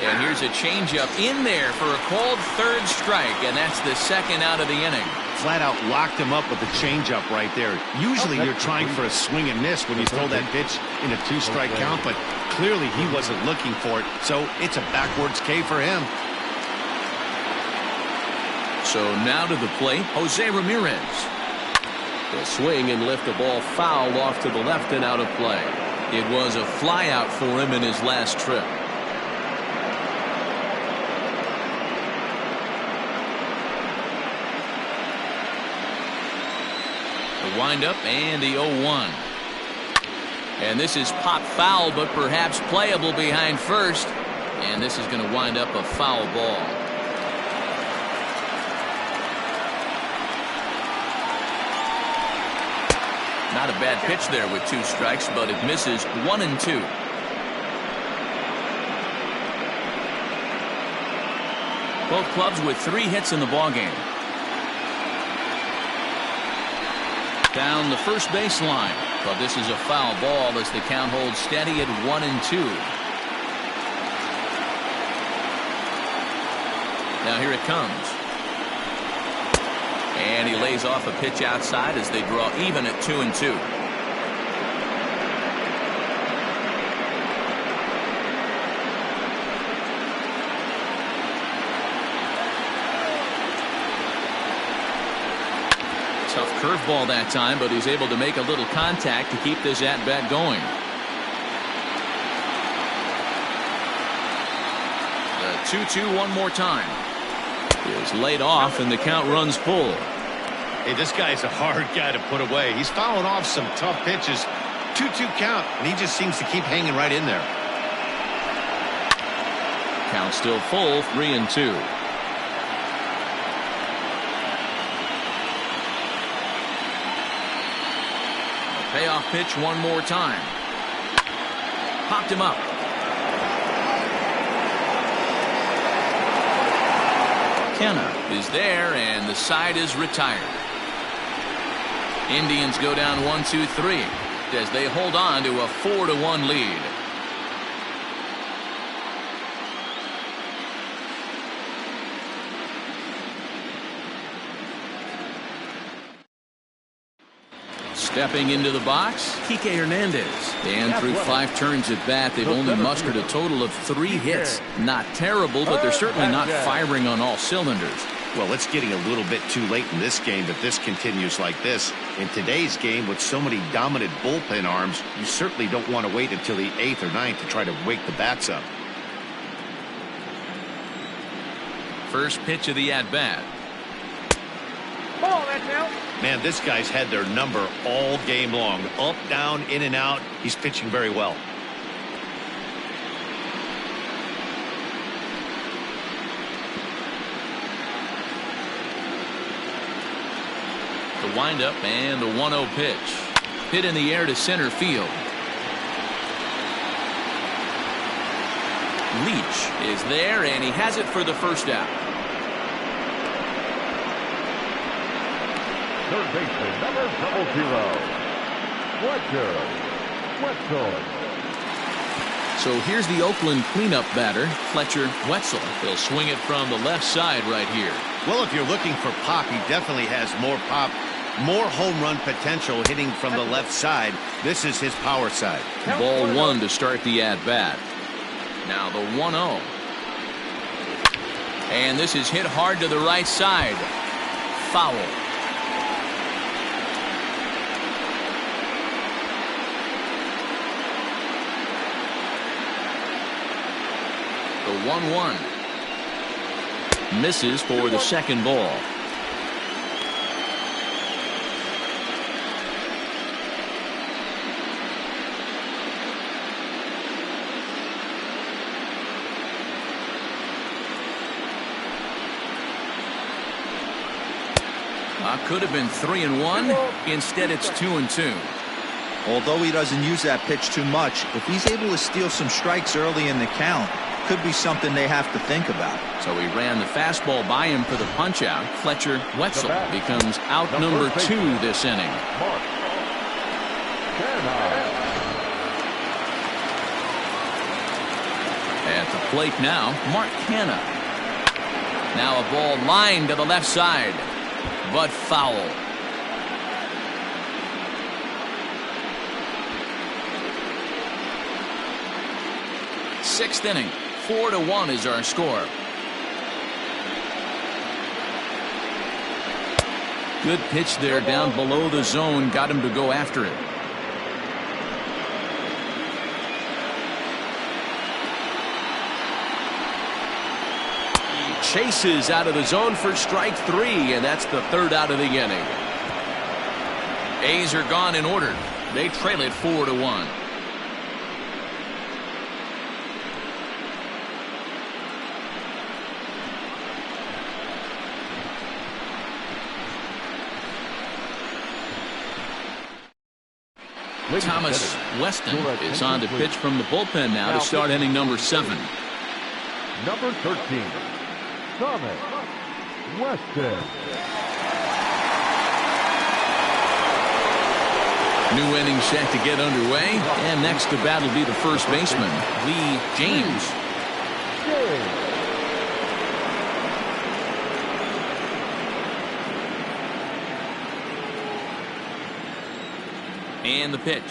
And here's a changeup in there for a called 3rd strike, and that's the 2nd out of the inning. Flat out locked him up with the changeup right there. Usually you're trying for a swing and miss when you throw that pitch in a 2-strike count, but clearly he wasn't looking for it, so it's a backwards K for him. So now to the plate, Jose Ramirez. He'll swing and lift the ball foul off to the left and out of play. It was a flyout for him in his last trip. The windup and the 0-1. And this is pop foul, but perhaps playable behind first. And this is going to wind up a foul ball. Not a bad pitch there with 2 strikes, but it misses 1 and 2. Both clubs with 3 hits in the ballgame. Down the first baseline, but this is a foul ball as the count holds steady at 1 and 2. Now here it comes. And he lays off a pitch outside as they draw even at 2 and 2. Tough curveball that time, but he's able to make a little contact to keep this at-bat going. The 2-2 one more time. Is laid off, and the count runs full. Hey, this guy's a hard guy to put away. He's fouling off some tough pitches. 2-2 count, and he just seems to keep hanging right in there. Count still full, 3 and 2. Payoff pitch one more time. Popped him up. Kenna is there, and the side is retired. Indians go down 1-2-3 as they hold on to a 4-1 lead. Stepping into the box, Kike Hernandez. and through 5 turns at bat, they've only mustered a total of 3 hits. Not terrible, but they're certainly not firing on all cylinders. Well, it's getting a little bit too late in this game if this continues like this. In today's game, with so many dominant bullpen arms, you certainly don't want to wait until the 8th or 9th to try to wake the bats up. First pitch of the at-bat. Ball, that's out. Man, this guy's had their number all game long. Up, down, in and out. He's pitching very well. The windup and the 1-0 pitch. Hit in the air to center field. Leach is there, and he has it for the first out. Third baseman, number 00, Wetzel. So here's the Oakland cleanup batter, Fletcher Wetzel. He'll swing it from the left side right here. Well, if you're looking for pop, he definitely has more pop, more home run potential hitting from the left side. This is his power side. Ball 1 to start the at-bat. Now the 1-0. And this is hit hard to the right side. Foul. The 1-1. Misses for the second ball. Could have been 3-1. Instead, it's 2-2. Although he doesn't use that pitch too much, if he's able to steal some strikes early in the count, could be something they have to think about. So he ran the fastball by him for the punch-out. Fletcher Wetzel becomes out number 2 this inning. At the plate now, Mark Canha. Now a ball lined to the left side, but foul. Sixth inning, 4-1 is our score. Good pitch there down below the zone, got him to go after it. He chases out of the zone for strike 3, and that's the third out of the inning. A's are gone in order. They trail it 4-1. Thomas Weston is on to pitch from the bullpen now to start inning number 7. Number 13, Thomas Weston. New inning set to get underway, and next to bat will be the first baseman, Lee James. And the pitch.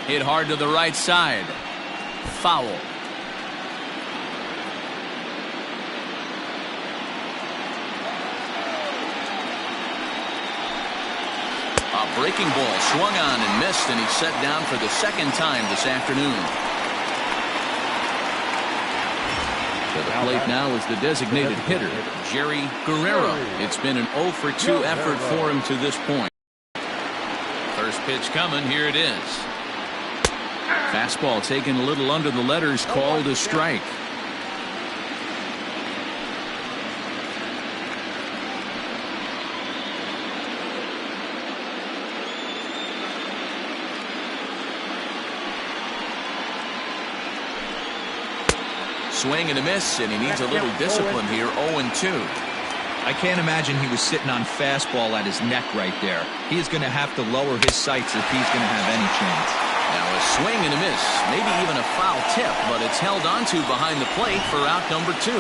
Hit hard to the right side. Foul. A breaking ball swung on and missed, and he's set down for the second time this afternoon. To the plate now is the designated hitter, Jerry Guerrero. It's been an 0-for-2 effort for him to this point. First pitch coming, here it is. Fastball taken a little under the letters, called a strike. swing and a miss, and he needs a little discipline here. 0-2. I can't imagine he was sitting on fastball at his neck right there. He is going to have to lower his sights if he's going to have any chance. Now a swing and a miss, maybe even a foul tip, but it's held onto behind the plate for out number 2.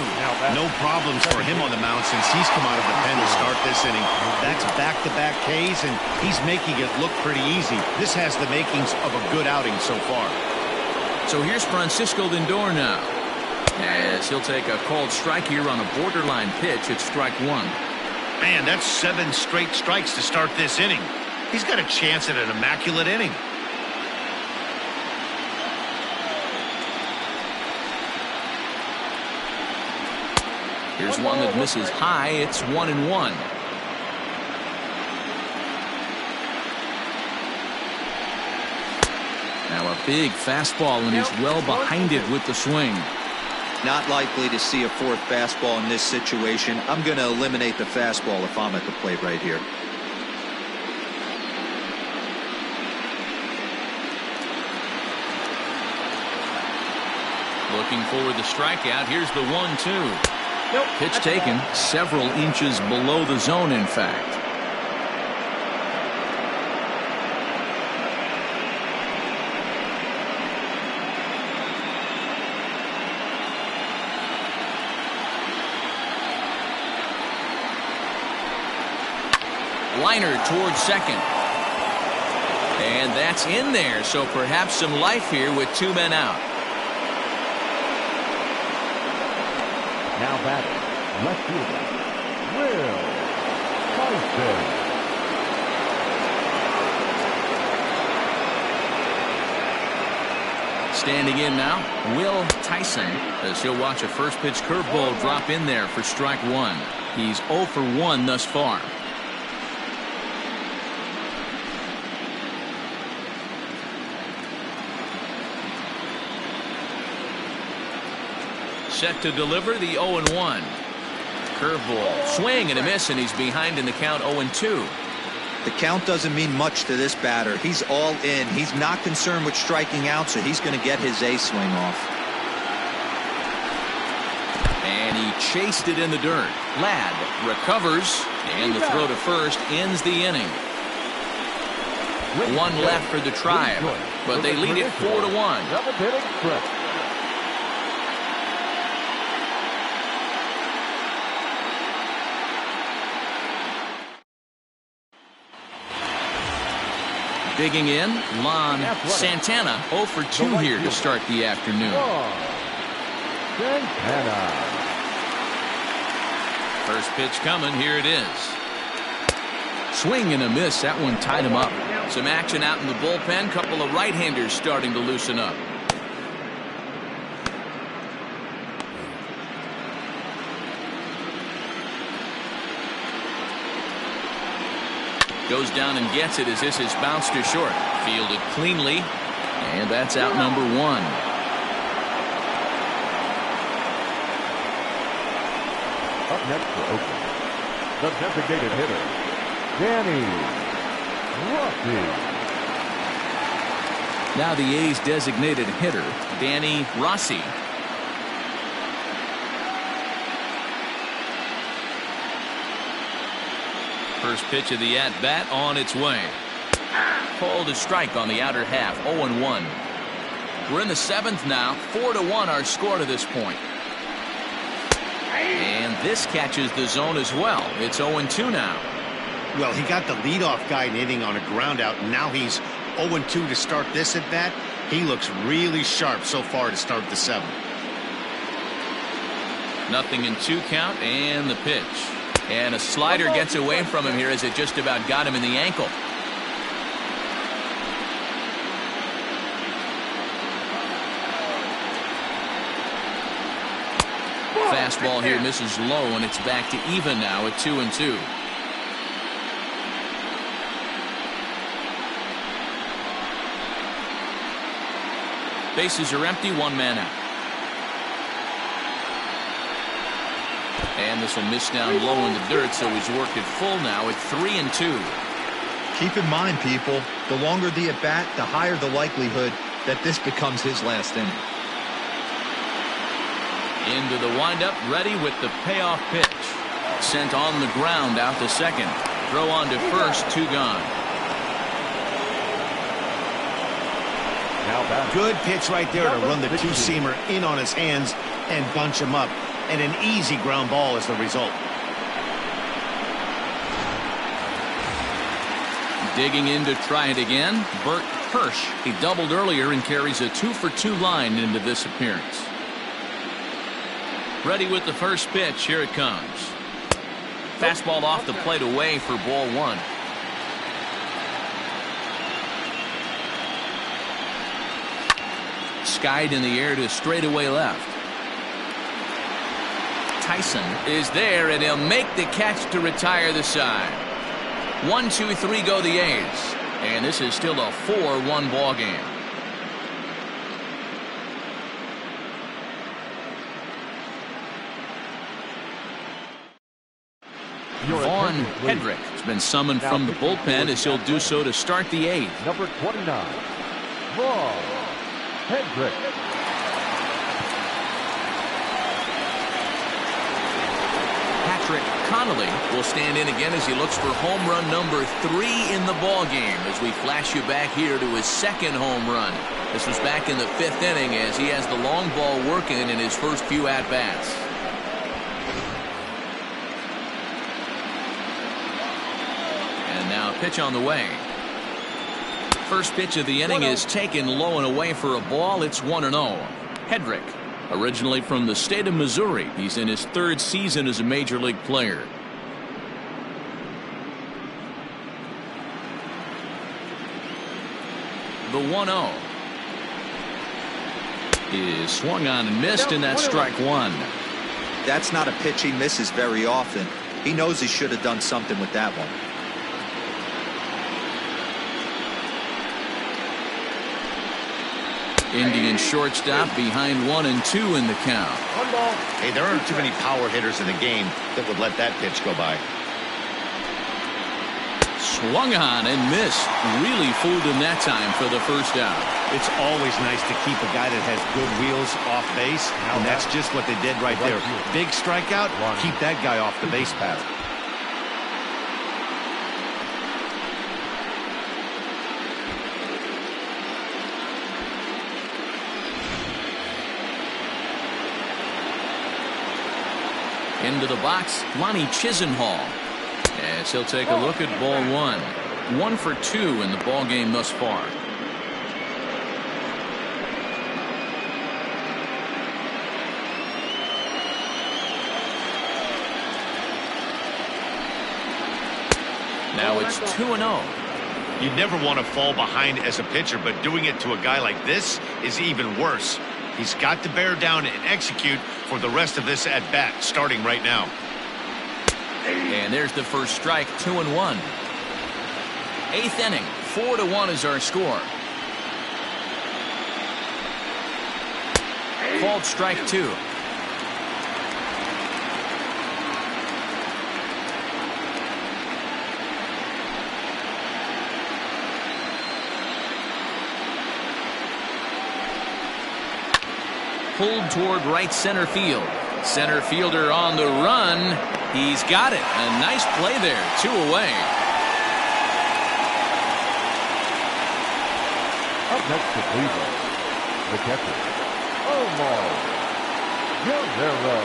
No problems for him on the mound since he's come out of the pen to start this inning. That's back-to-back Ks, and he's making it look pretty easy. This has the makings of a good outing so far. So here's Francisco Lindor now. As he'll take a called strike here on a borderline pitch at strike 1. Man, that's 7 straight strikes to start this inning. He's got a chance at an immaculate inning. Here's one that misses high. It's 1-1. Now a big fastball, and he's well behind it with the swing. Not likely to see a fourth fastball in this situation. I'm going to eliminate the fastball if I'm at the plate right here. Looking for the strikeout. Here's the 1-2. Pitch taken several inches below the zone, in fact. Liner towards second. And that's in there, so perhaps some life here with 2 men out. Now batting, left fielder, Will Tyson. Standing in now, Will Tyson, as he'll watch a first pitch curveball drop in there for strike 1. He's 0 for 1 thus far. Set to deliver the 0-1. Curveball, swing and a miss, and he's behind in the count. 0-2. The count doesn't mean much to this batter. He's all in. He's not concerned with striking out, so he's going to get his A swing off. And he chased it in the dirt. Ladd recovers, and the throw to first ends the inning. 1 left for the Tribe, but they lead it 4-1. Digging in, Lon Santana, 0 for 2 here to start the afternoon. Santana. First pitch coming, here it is. Swing and a miss, that one tied him up. Some action out in the bullpen, couple of right-handers starting to loosen up. Goes down and gets it as this is bounced to short. Fielded cleanly, and that's out number 1. Up next for Oakland, the designated hitter, Danny Rossi. Now the A's designated hitter, Danny Rossi. First pitch of the at-bat on its way. Called a strike on the outer half. 0-1. We're in the 7th now. 4-1 our score to this point. And this catches the zone as well. It's 0-2 now. Well, he got the leadoff guy hitting on a ground out, and now he's 0-2 to start this at bat. He looks really sharp so far to start the 7th. 0-2 count, and the pitch. And a slider gets away from him here as it just about got him in the ankle. Fastball here misses low, and it's back to even now at 2-2. Bases are empty, 1 man out. And this will miss down low in the dirt, so he's worked it full now at 3-2. Keep in mind, people, the longer the at-bat, the higher the likelihood that this becomes his last inning. Into the windup, ready with the payoff pitch. Sent on the ground out to second. Throw on to first, 2 gone. Good pitch right there to run the two-seamer in on his hands and bunch him up. And an easy ground ball is the result. Digging in to try it again, Bert Hirsch. He doubled earlier and carries a 2-for-2 line into this appearance. Ready with the first pitch. Here it comes. Fastball off the plate away for ball 1. Skied in the air to straightaway left. Tyson is there, and he'll make the catch to retire the side. 1, 2, 3 go the A's. And this is still a 4-1 ball game. Vaughn Hedrick has been summoned from the bullpen as he'll do so to start the 8th. Number 29, Vaughn Hedrick. Patrick Connolly will stand in again as he looks for home run number 3 in the ball game as we flash you back here to his 2nd home run. This was back in the 5th inning as he has the long ball working in his first few at-bats. And now a pitch on the way. First pitch of the inning is taken low and away for a ball. It's 1-0. Hedrick, originally from the state of Missouri, he's in his 3rd season as a major league player. The 1-0 is swung on and missed, and that's strike 1. That's not a pitch he misses very often. He knows he should have done something with that one. Indian shortstop behind 1 and 2 in the count. Hey, there aren't too many power hitters in the game that would let that pitch go by. Swung on and missed. Really fooled him that time for the first out. It's always nice to keep a guy that has good wheels off base, and that's just what they did right there. Big strikeout, keep that guy off the base path. Into the box, Lonnie Chisenhall. As he'll take a look at ball 1. 1 for 2 in the ball game thus far. Now it's 2-0. You never want to fall behind as a pitcher, but doing it to a guy like this is even worse. He's got to bear down and execute for the rest of this at-bat, starting right now. And there's the first strike, 2-1. 8th inning, 4-1 is our score. Called strike 2. Pulled toward right center field. Center fielder on the run. He's got it. A nice play there. 2 away. Up next to Cleveland, the catcher, Omar Guerrero.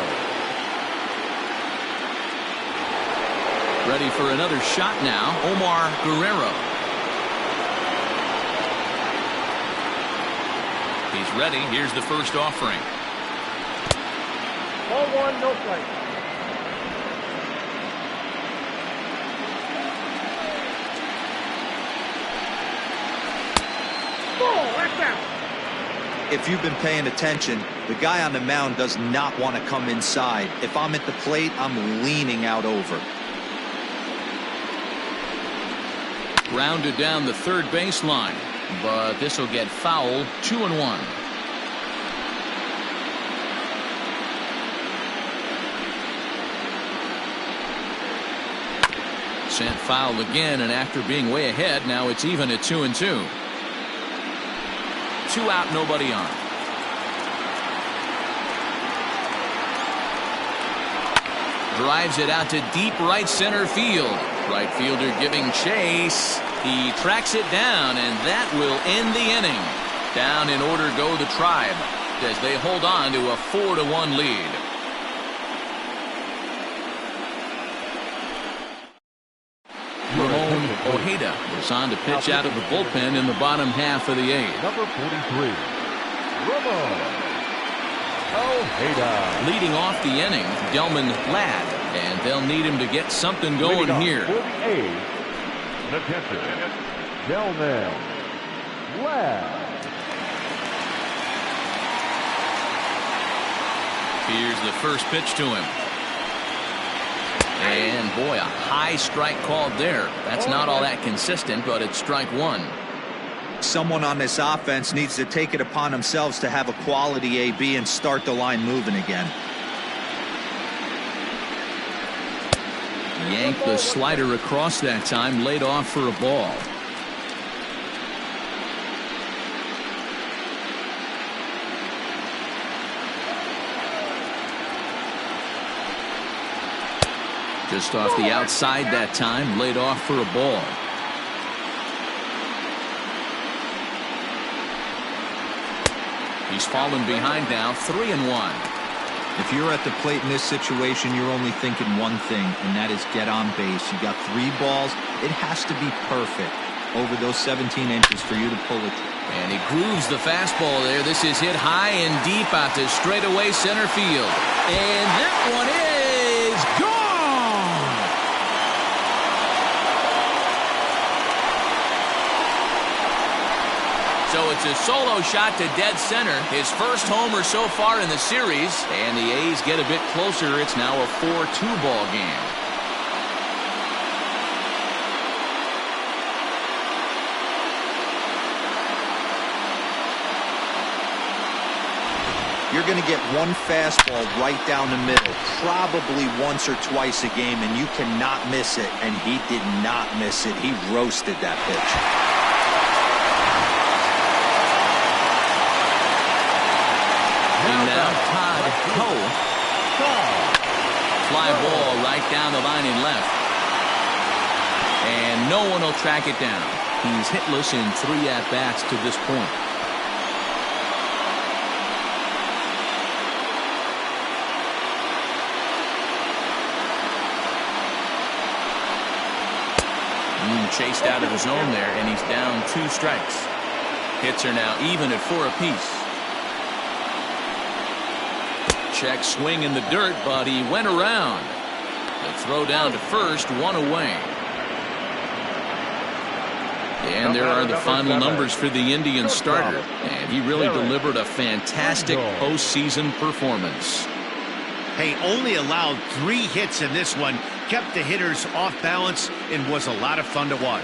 Ready for another shot now. Omar Guerrero. He's ready. Here's the first offering. Ball 1, no play. If you've been paying attention, the guy on the mound does not want to come inside. If I'm at the plate, I'm leaning out over. Rounded down the third baseline, but this will get foul. 2-1. Sent foul again, and after being way ahead, now it's even at 2-2. 2 out, nobody on. drives it out to deep right center field. Right fielder giving chase. He tracks it down, and that will end the inning. Down in order go the Tribe as they hold on to a 4-1 lead. Ramon Ojeda is on to pitch out of the bullpen in the bottom half of the 8th. Number 43, Ramon Ojeda. Leading off the inning, Delman Ladd, and they'll need him to get something going here. For the A's, the catcher, Delman Ladd. Here's the first pitch to him. And boy, a high strike called there. That's not all that consistent, but it's strike 1. Someone on this offense needs to take it upon themselves to have a quality AB and start the line moving again. Yanked the slider across that time, laid off for a ball. Just off the outside that time, laid off for a ball. He's fallen behind now, 3-1. If you're at the plate in this situation, you're only thinking one thing, and that is get on base. You got 3 balls. It has to be perfect over those 17 inches for you to pull it. And he grooves the fastball there. This is hit high and deep out to straightaway center field. And that one is gone! So it's a solo shot to dead center. His first homer so far in the series. And the A's get a bit closer. It's now a 4-2 ball game. You're going to get one fastball right down the middle, probably once or twice a game, and you cannot miss it. And he did not miss it. He roasted that pitch. Now Todd Coe. Fly ball right down the line in left. And no one will track it down. He's hitless in 3 at-bats to this point. Chased out of the zone there, and he's down 2 strikes. Hits are now even at 4 apiece. Check swing in the dirt, but he went around. The throw down to first, 1 away. And there are the final numbers for the Indians starter. And he really delivered a fantastic postseason performance. Hey, only allowed 3 hits in this one. Kept the hitters off balance and was a lot of fun to watch.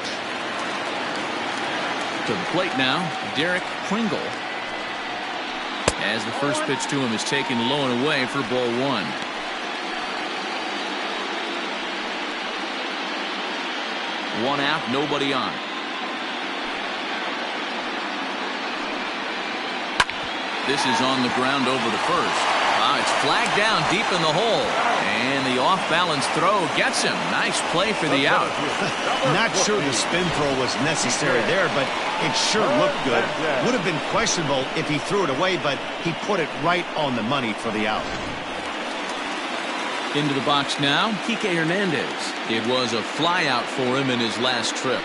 To the plate now, Derek Pringle. As the first pitch to him is taken low and away for ball 1. One out, nobody on. This is on the ground over to first. It's flagged down deep in the hole. And the off-balance throw gets him. Nice play for the out. Not sure the spin throw was necessary there, but it sure looked good. Would have been questionable if he threw it away, but he put it right on the money for the out. Into the box now, Kike Hernandez. It was a fly out for him in his last trip.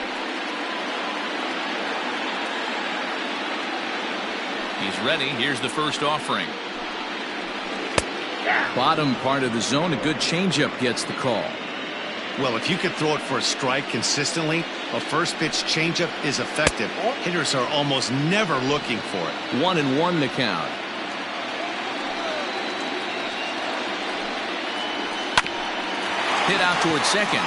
He's ready. Here's the first offering. Bottom part of the zone, a good changeup gets the call. Well, if you could throw it for a strike consistently, a first pitch changeup is effective. Hitters are almost never looking for it. 1-1 the count. Hit out towards second.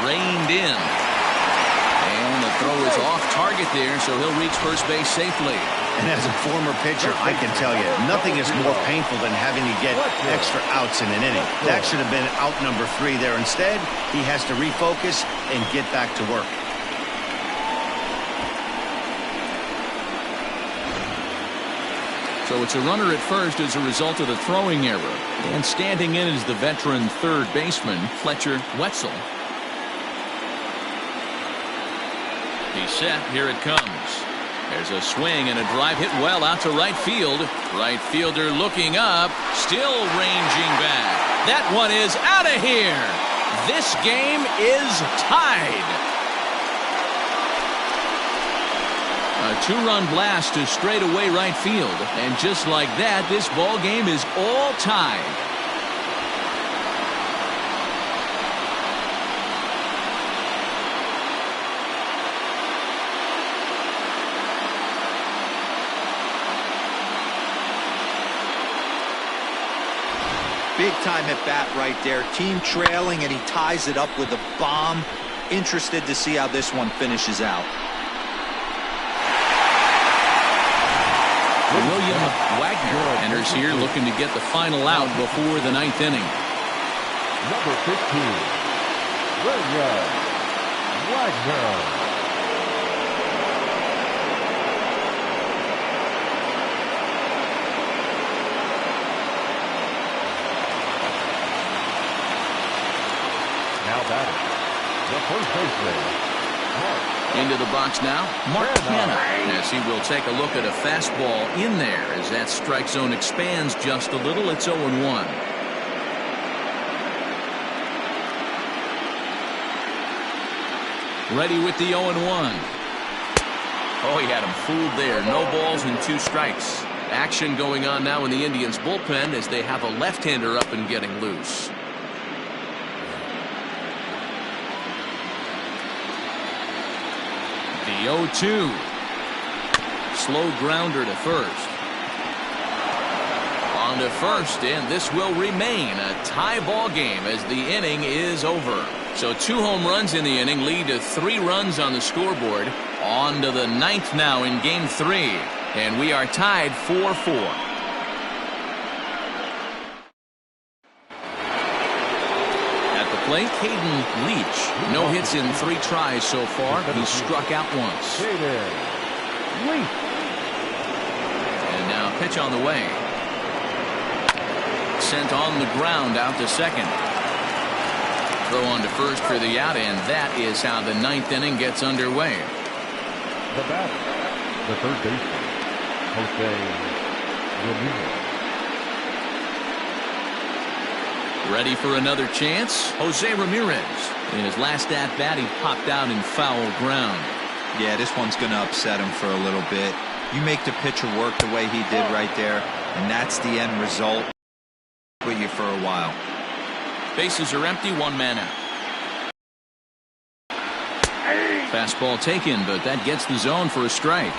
Reined in. And the throw is off target there, so he'll reach first base safely. And as a former pitcher, I can tell you, nothing is more painful than having to get extra outs in an inning. That should have been out number 3 there. Instead, he has to refocus and get back to work. So it's a runner at first as a result of the throwing error. And standing in is the veteran third baseman, Fletcher Wetzel. He's set. Here it comes. There's a swing and a drive hit well out to right field. Right fielder looking up, still ranging back. That one is out of here. This game is tied. A two-run blast to straightaway right field. And just like that, this ball game is all tied. Big time at bat right there. Team trailing, and he ties it up with a bomb. Interested to see how this one finishes out. William Wagner enters here looking to get the final out before the ninth inning. Number 15, William Wagner. Now batting, the first baseman, Mark. Into the box now, Mark Hanna, as he will take a look at a fastball in there as that strike zone expands just a little. It's 0-1. Ready with the 0-1. Oh, he had him fooled there. No balls and 2 strikes. Action going on now in the Indians bullpen as they have a left-hander up and getting loose. The 0-2. Slow grounder to first. On to first, and this will remain a tie ball game as the inning is over. So 2 home runs in the inning lead to 3 runs on the scoreboard. On to the 9th now in game 3. And we are tied 4-4. Plate, Caden Leach. No hits in 3 tries so far. He's struck out once. And now pitch on the way. Sent on the ground out to second. Throw on to first for the out, and that is how the 9th inning gets underway. The batter, the third baseman, Jose Ramirez. Ready for another chance? Jose Ramirez. In his last at-bat, he popped out in foul ground. Yeah, this one's going to upset him for a little bit. You make the pitcher work the way he did right there, and that's the end result. With you for a while. Bases are empty, 1 man out. Fastball taken, but that gets the zone for a strike.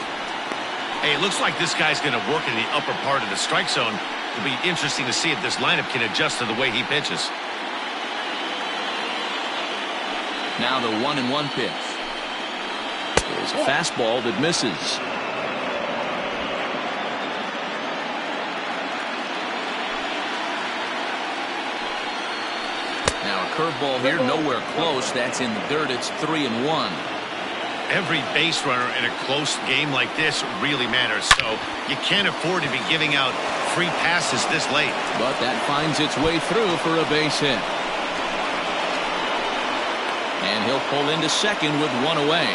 Hey, it looks like this guy's going to work in the upper part of the strike zone. It'll be interesting to see if this lineup can adjust to the way he pitches. Now the 1-1 pitch. It's a fastball that misses. Now a curveball here, nowhere close. That's in the dirt. It's 3-1. Every base runner in a close game like this really matters, so you can't afford to be giving out free passes this late. But that finds its way through for a base hit. And he'll pull into second with 1 away.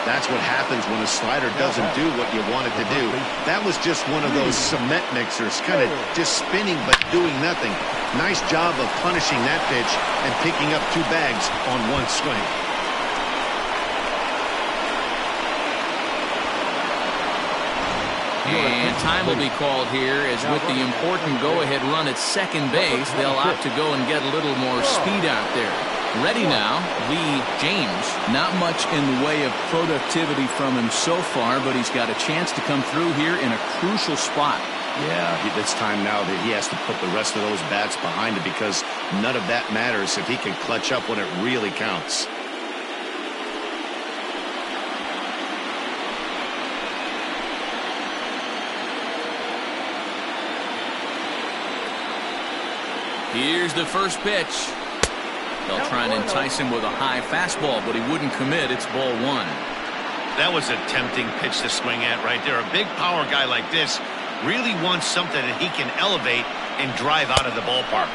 That's what happens when a slider doesn't do what you want it to do. That was just one of those cement mixers, kind of just spinning but doing nothing. Nice job of punishing that pitch and picking up 2 bags on 1 swing. And time will be called here as with the important go-ahead run at second base, they'll opt to go and get a little more speed out there. Ready now, Lee James. Not much in the way of productivity from him so far, but he's got a chance to come through here in a crucial spot. Yeah, it's time now that he has to put the rest of those bats behind it because none of that matters if he can clutch up when it really counts. Here's the first pitch. They'll try and entice him with a high fastball, but he wouldn't commit. It's ball 1. That was a tempting pitch to swing at right there. A big power guy like this really wants something that he can elevate and drive out of the ballpark.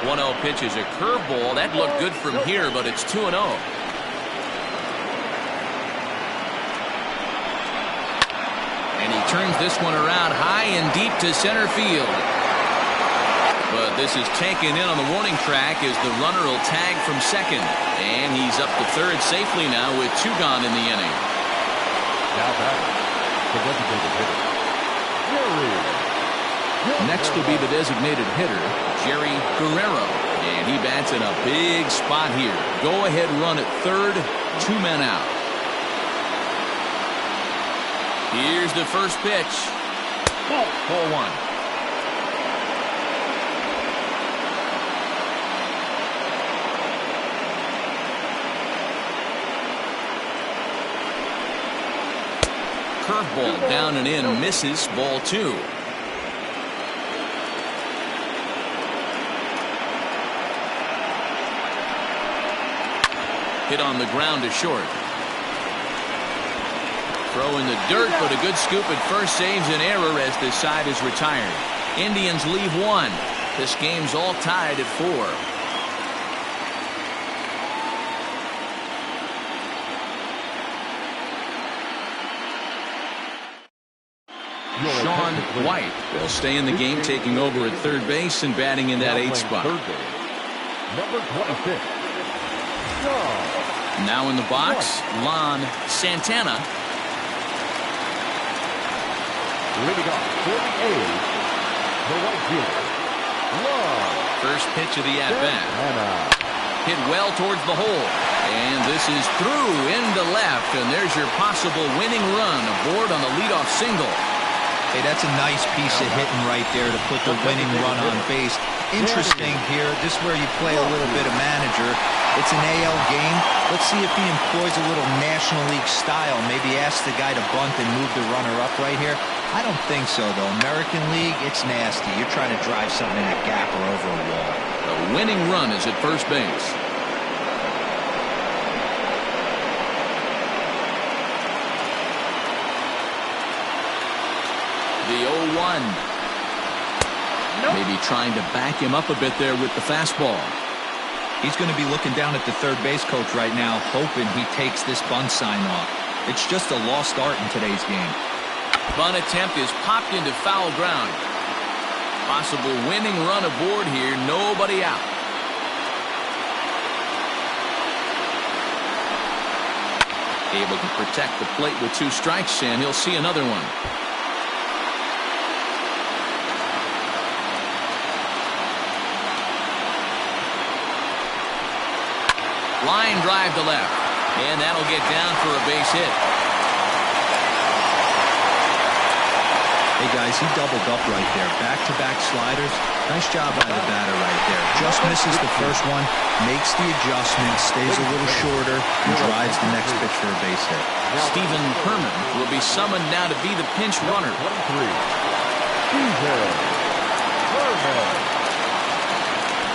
1-0 pitch is a curveball. That looked good from here, but it's 2-0. And he turns this one around high and deep to center field. But this is taken in on the warning track as the runner will tag from second. And he's up to third safely now with 2 gone in the inning. Now batting, the designated hitter, Jerry. Next will be the designated hitter, Jerry Guerrero. And he bats in a big spot here. Go-ahead run at third, 2 men out. Here's the first pitch. Ball 1. Curveball down and in, misses. Ball 2. Hit on the ground to short. Throw in the dirt, but a good scoop at first saves an error as this side is retired. Indians leave 1. This game's all tied at 4. Sean White will stay in the game, taking over at third base and batting in that 8th spot. Number 26. Now in the box, Lon Santana. Leading off for the A's, the right fielder, Lon. First pitch of the at-bat. Hit well towards the hole. And this is through into left. And there's your possible winning run aboard on the leadoff single. Hey, that's a nice piece of hitting right there to put the winning run on base. Interesting here. This is where you play a little bit of manager. It's an AL game. Let's see if he employs a little National League style. Maybe ask the guy to bunt and move the runner up right here. I don't think so, though. American League, it's nasty. You're trying to drive something in a gap or over a wall. The winning run is at first base. The 0-1. Maybe trying to back him up a bit there with the fastball. He's going to be looking down at the third base coach right now, hoping he takes this bunt sign off. It's just a lost art in today's game. Bunt attempt is popped into foul ground. Possible winning run aboard here. Nobody out. Able to protect the plate with 2 strikes, and he'll see another one. Line drive to left. And that'll get down for a base hit. Hey, guys, he doubled up right there. Back-to-back sliders. Nice job by the batter right there. Just misses the first one, makes the adjustment, stays a little shorter, and drives the next pitch for a base hit. Stephen Herman will be summoned now to be the pinch runner. 23.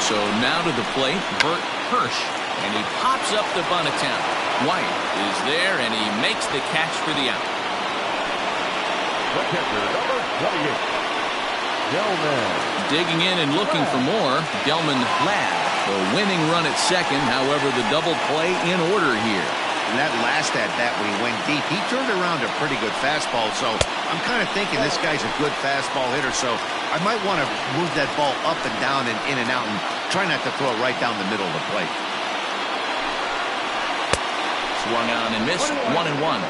So now to the plate, Bert Hirsch. And he pops up the bunt attempt. White is there, and he makes the catch for the out. The catcher, number 28, Gelman. Digging in and looking for more, Gelman Ladd. The winning run at second, however, the double play in order here. And that last at-bat when he went deep, he turned around a pretty good fastball. So I'm kind of thinking this guy's a good fastball hitter. So I might want to move that ball up and down and in and out and try not to throw it right down the middle of the plate. Swung on and missed. 1-1.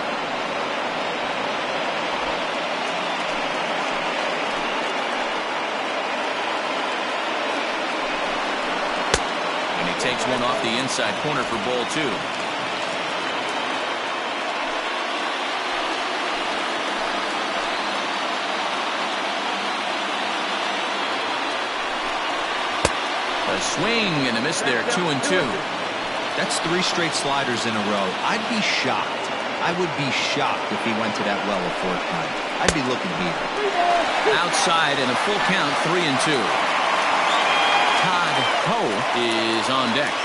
And he takes one off the inside corner for ball 2. A swing and a miss there. 2-2. That's 3 straight sliders in a row. I'd be shocked. I would be shocked if he went to that well a 4th time. I'd be looking here. Outside and a full count, 3-2. Todd Ho is on deck.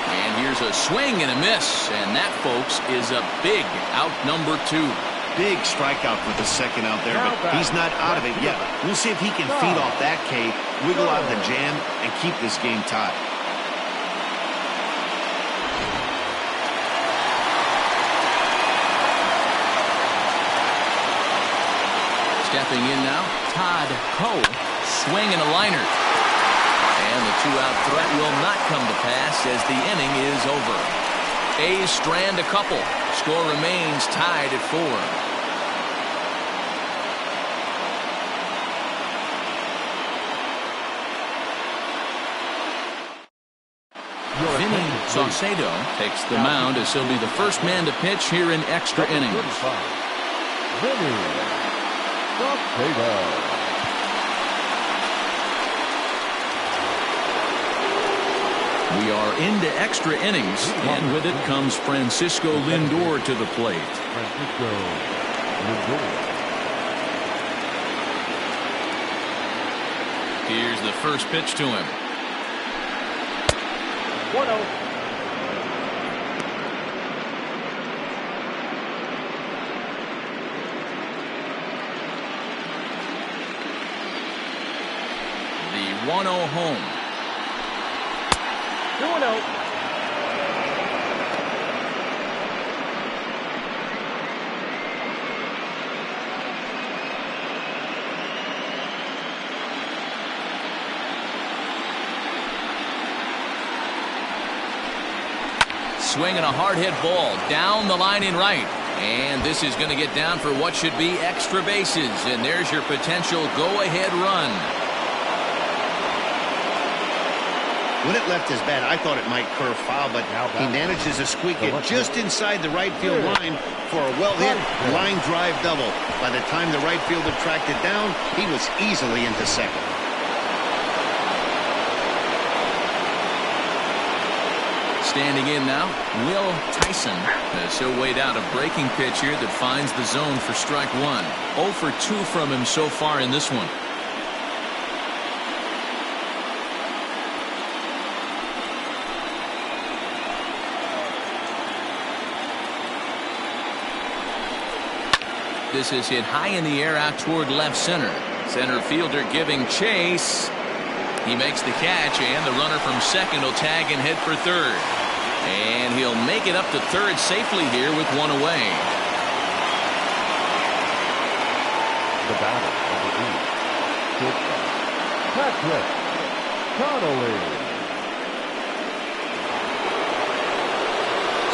And here's a A swing and a miss, and that, folks, is a big out number 2. Big strikeout for the second out there, but he's not out of it yet. We'll see if he can feed off that K, wiggle out the jam, and keep this game tied. Stepping in now, Todd Cole, swing and a liner. And the 2-out threat will not come to pass as the inning is over. A's strand a couple. Score remains tied at 4. Vinny Saucedo takes the mound as he'll be the first man to pitch here in extra innings. Vinny Saucedo. We are into extra innings, and with it comes Francisco Lindor to the plate. Francisco Lindor. Here's the first pitch to him. 1-0. The 1-0 home. 2-0. Swinging a hard hit ball down the line in right. And this is going to get down for what should be extra bases. And there's your potential go-ahead run. When it left his bat, I thought it might curve foul, but he manages to squeak it just inside the right field line for a well-hit line drive double. By the time the right fielder tracked it down, he was easily into second. Standing in now, Will Tyson, as he'll wait out a breaking pitch here that finds the zone for strike 1. 0 for 2 from him so far in this one. This is hit high in the air out toward left center. Center fielder giving chase. He makes the catch, and the runner from second will tag and head for third. And he'll make it up to third safely here with 1 away. The batter, number 8, shortstop, Patrick Connolly.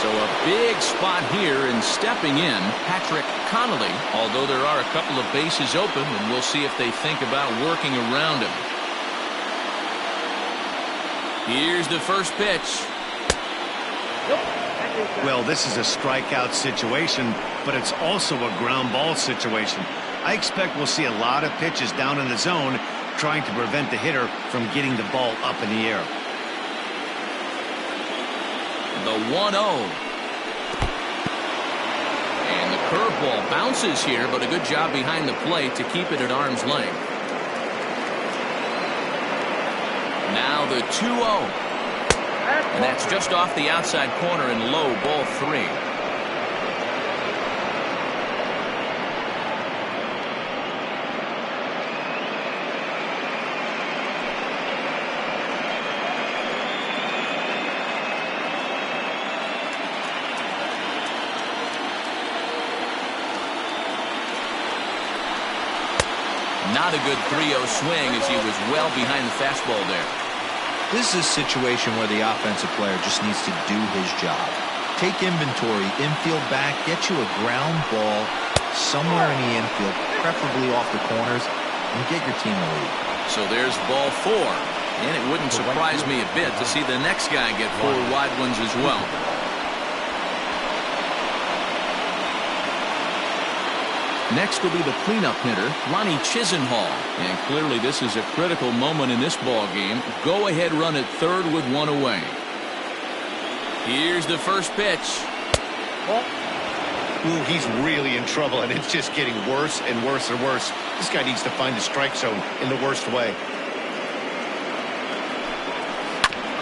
So a big spot here, and stepping in, Patrick Connolly, although there are a couple of bases open, and we'll see if they think about working around him. Here's the first pitch. Well, this is a strikeout situation, but it's also a ground ball situation. I expect we'll see a lot of pitches down in the zone trying to prevent the hitter from getting the ball up in the air. The 1-0. And the curveball bounces here, but a good job behind the plate to keep it at arm's length. Now the 2-0. And that's just off the outside corner and low, ball 3. Not a good 3-0 swing as he was well behind the fastball there. This is a situation where the offensive player just needs to do his job. Take inventory, infield back, get you a ground ball somewhere in the infield, preferably off the corners, and get your team a lead. So there's ball 4. And it wouldn't surprise me a bit to see the next guy get 4 wide ones as well. Next will be the cleanup hitter, Lonnie Chisenhall. And clearly this is a critical moment in this ball game. Go ahead run at third with 1 away. Here's the first pitch. Ooh, he's really in trouble, and it's just getting worse and worse and worse. This guy needs to find the strike zone in the worst way.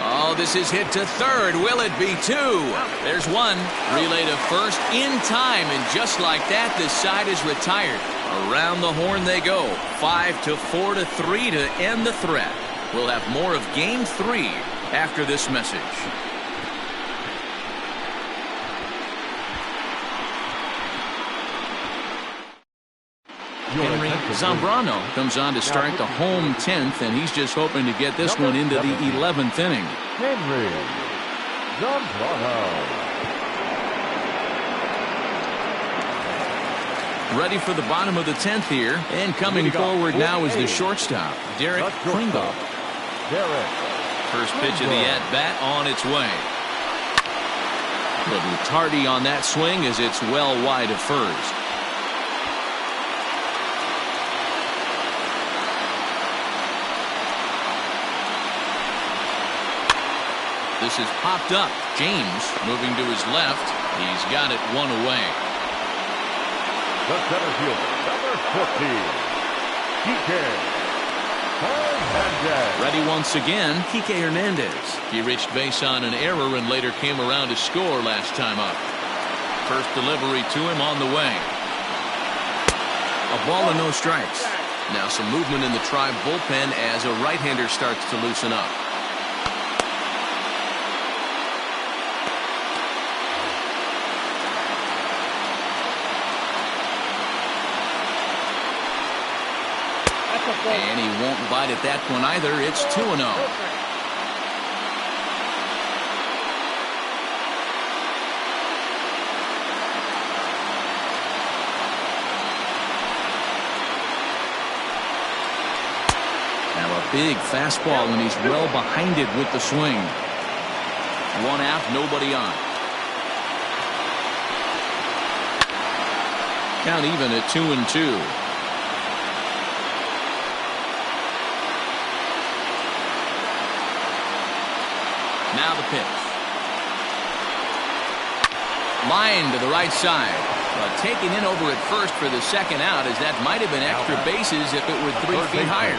Oh, this is hit to third. Will it be two? There's one. Relay to first in time, and just like that, this side is retired. Around the horn they go. 5-4-3 to end the threat. We'll have more of Game 3 after this message. Henry Zambrano comes on to start the home 10th, and he's just hoping to get this one into the 11th inning. Henry Zambrano. Ready for the bottom of the 10th here, and coming forward now is the shortstop, Derek Kringle. First pitch of the at-bat on its way. A little tardy on that swing as it's well wide of first. This is popped up. James moving to his left. He's got it one away. The center fielder, number 14, Kike Hernandez. Ready once again, Kike Hernandez. He reached base on an error and later came around to score last time up. First delivery to him on the way. A ball and no strikes. Now some movement in the Tribe bullpen as a right-hander starts to loosen up. And he won't bite at that one either. It's 2-0. Now a big fastball, and he's well behind it with the swing. One out, nobody on. Count even at 2-2. Now the pitch. Line to the right side. Taken in over at first for the second out, as that might have been extra bases if it were 3 feet higher.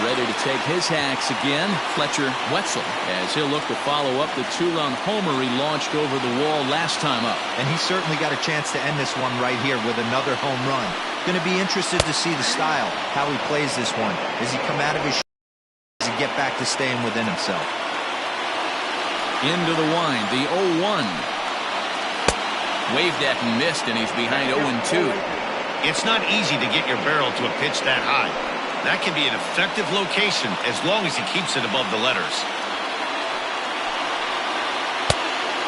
Ready to take his hacks again, Fletcher Wetzel, as he'll look to follow up the 2-run homer he launched over the wall last time up. And he certainly got a chance to end this one right here with another home run. Going to be interested to see the style, how he plays this one. Does he come out of his does he get back to staying within himself? Into the wind, the 0-1. Waved at and missed, and he's behind 0-2. It's not easy to get your barrel to a pitch that high. That can be an effective location as long as he keeps it above the letters.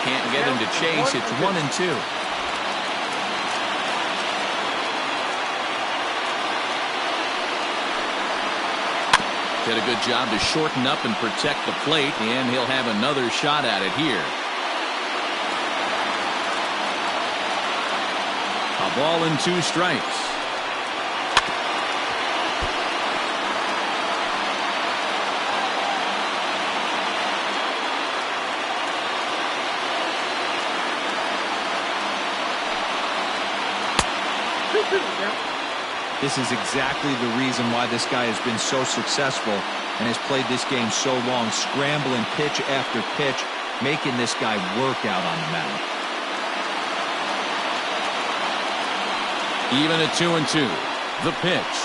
Can't get him to chase. It's 1-2. Did a good job to shorten up and protect the plate, and he'll have another shot at it here. A ball and 2 strikes. This is exactly the reason why this guy has been so successful and has played this game so long, scrambling pitch after pitch, making this guy work out on the mound. Even at 2-2. The pitch.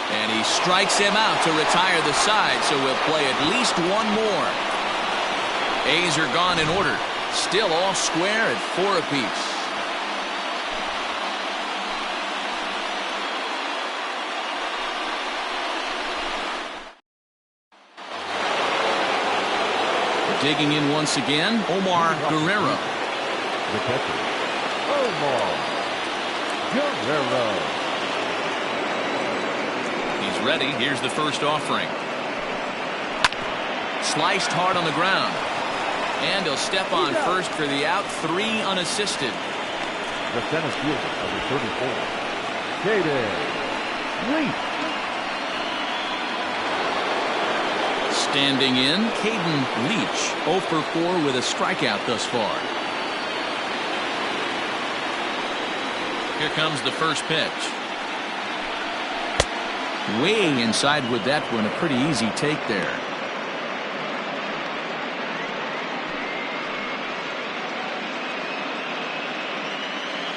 And he strikes him out to retire the side, so we'll play at least one more. A's are gone in order. Still all square at 4 apiece. Digging in once again, Omar Guerrero. The catcher, Omar Guerrero. He's ready. Here's the first offering. Sliced hard on the ground. And he'll step on first for the out. 3 unassisted. The center fielder, number 34, Caden Leach. Standing in, Caden Leach, 0 for 4 with a strikeout thus far. Here comes the first pitch. way inside with that one. A pretty easy take there.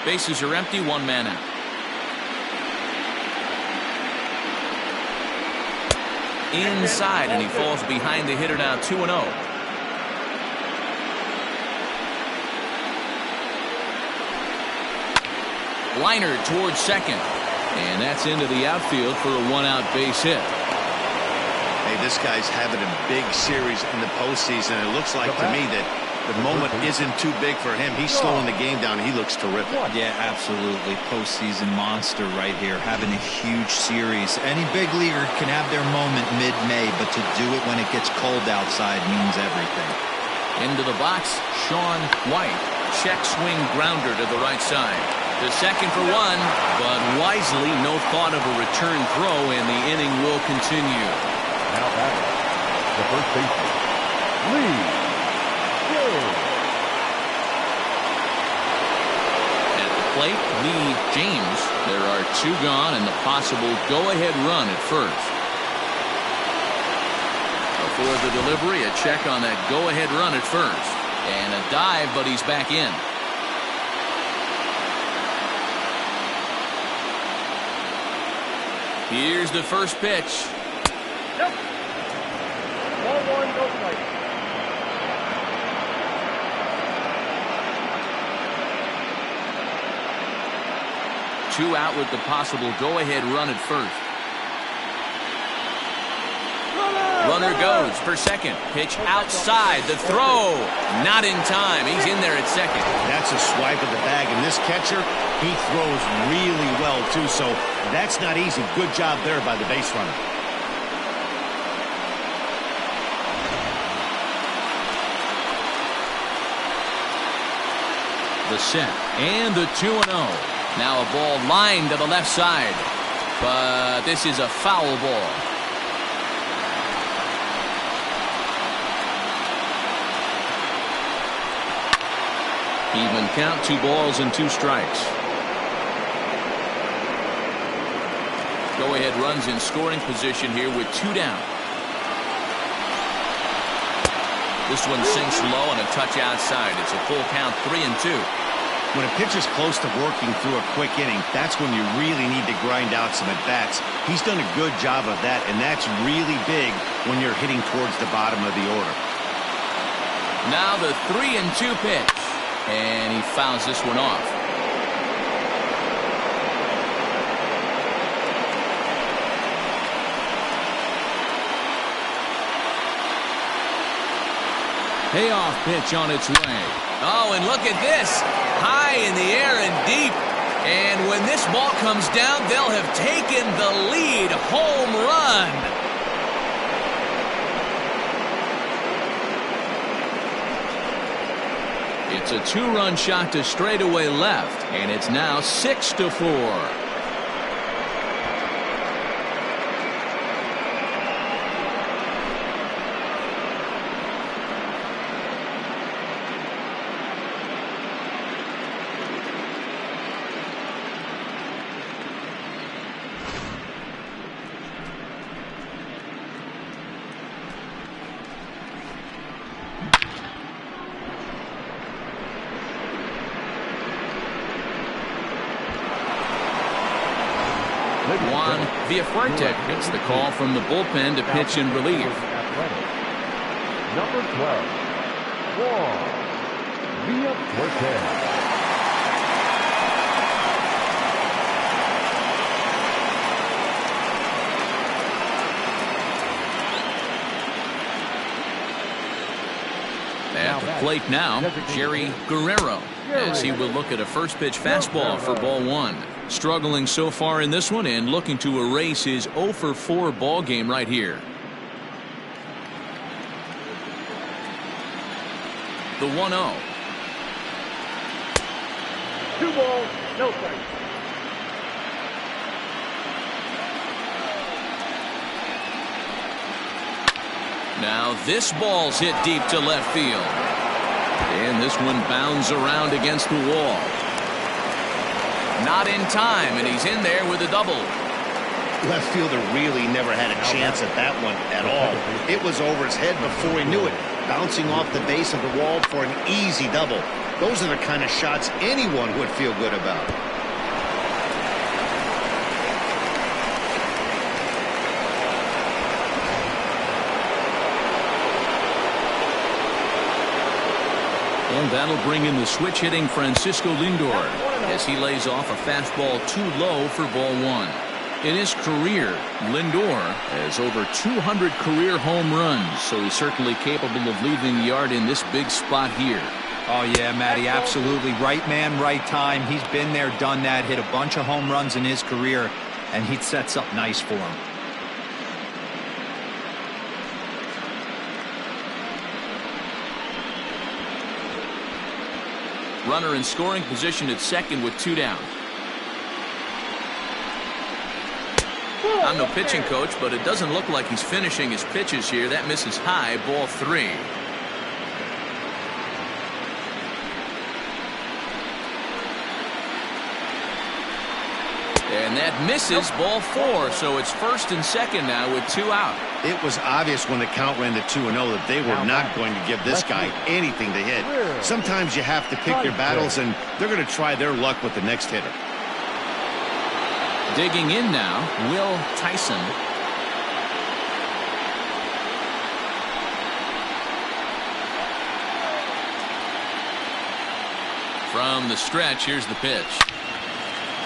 Bases are empty, one man out. Inside, and he falls behind the hitter now, 2-0. Liner towards second, and that's into the outfield for a one-out base hit. Hey, this guy's having a big series in the postseason. It looks like to me that the moment isn't too big for him. He's slowing the game down. He looks terrific. Yeah, absolutely. Postseason monster right here, having a huge series. Any big leaguer can have their moment mid-May, but to do it when it gets cold outside means everything. Into the box, Sean White. Check swing grounder to the right side. The second for one, but wisely, no thought of a return throw, and the inning will continue. Now batting, the first baseman, Lee. At the plate, Lee James. There are two gone and the possible go-ahead run at first. Before the delivery, a check on that go-ahead run at first. And a dive, but he's back in. Here's the first pitch. Nope. Ball one, no play. Two out with the possible go-ahead run at first. Runner goes for second. Pitch outside. The throw. Not in time. He's in there at second. That's a swipe of the bag. And this catcher, he throws really well, too. So that's not easy. Good job there by the base runner. The set. And the 2-0. Now a ball lined to the left side. But this is a foul ball. Even count, 2 balls and 2 strikes. Go-ahead runs in scoring position here with 2 down. This one sinks low and a touch outside. It's a full count, 3-2. When a pitcher's close to working through a quick inning, that's when you really need to grind out some at-bats. He's done a good job of that, and that's really big when you're hitting towards the bottom of the order. Now the 3-2 pitch. And he fouls this one off. Payoff pitch on its way. Oh, and look at this. High in the air and deep. And when this ball comes down, they'll have taken the lead. Home run. It's a 2-run shot to straightaway left, and it's now 6-4. Juan Villafuerte gets the call from the bullpen to pitch in relief. Number 12, Juan Villafuerte. At the plate now, Jerry Guerrero, as he will look at a first pitch fastball for ball 1. Struggling so far in this one and looking to erase his 0-for-4 ball game right here. The 1-0. 2 balls, no strikes. Now this ball's hit deep to left field. And this one bounds around against the wall. Not in time, and he's in there with a double. That left fielder really never had a chance at that one at all. It was over his head before he knew it, bouncing off the base of the wall for an easy double. Those are the kind of shots anyone would feel good about. And that'll bring in the switch-hitting Francisco Lindor as he lays off a fastball too low for ball one. In his career, Lindor has over 200 career home runs, so he's certainly capable of leaving the yard in this big spot here. Oh, yeah, Matty, absolutely. Right man, right time. He's been there, done that, hit a bunch of home runs in his career, and he sets up nice for him. Runner in scoring position at second with 2 down. I'm no pitching coach, but it doesn't look like he's finishing his pitches here. That misses high, ball 3. And that misses, ball 4. So it's first and second now with 2 out. It was obvious when the count ran to 2-0 that they were not going to give this guy anything to hit. Sometimes you have to pick your battles, and they're going to try their luck with the next hitter. Digging in now, Will Tyson. From the stretch, here's the pitch.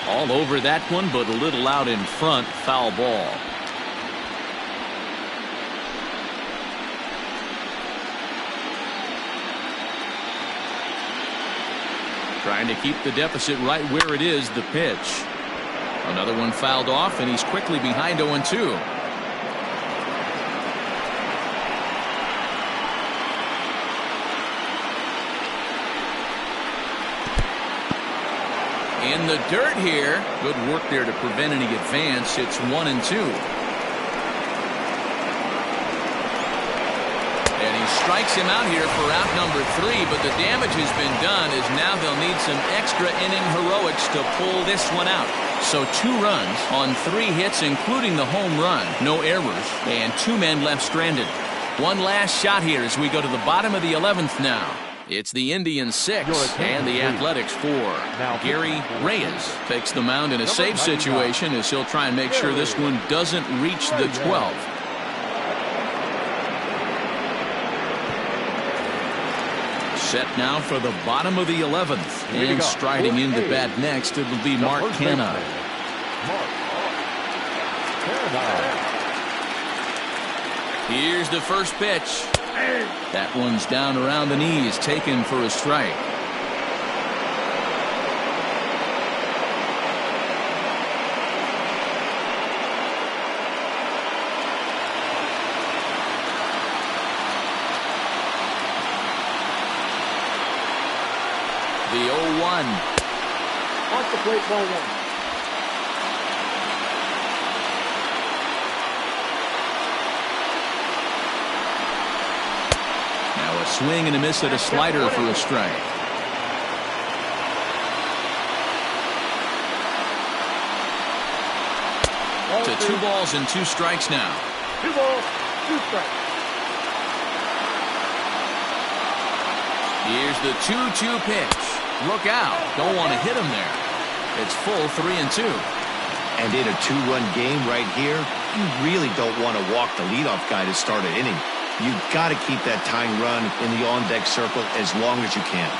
All over that one, but a little out in front, foul ball. Trying to keep the deficit right where it is, the pitch. Another one fouled off, and he's quickly behind 0-2. In the dirt here. Good work there to prevent any advance. It's 1-2. And he strikes him out here for out number 3, but the damage has been done as now they'll need some extra inning heroics to pull this one out. So 2 runs on 3 hits, including the home run. No errors, and 2 men left stranded. One last shot here as we go to the bottom of the 11th now. It's the Indians 6 and the Athletics 4. Gary Reyes takes the mound in a safe situation as he'll try and make sure this one doesn't reach the 12th. Set now for the bottom of the 11th. And striding into bat next, it'll be Mark Canha. Here's the first pitch. That one's down around the knees, taken for a strike. The 0-1. Off the plate, ball 1. Now a swing and a miss at a slider for a strike. To 2 balls and 2 strikes now. 2 balls, 2 strikes. Here's the 2-2 pitch. Look out. Don't want to hit him there. It's full 3-2. And in a 2-run game right here, you really don't want to walk the leadoff guy to start an inning. You've got to keep that tying run in the on-deck circle as long as you can.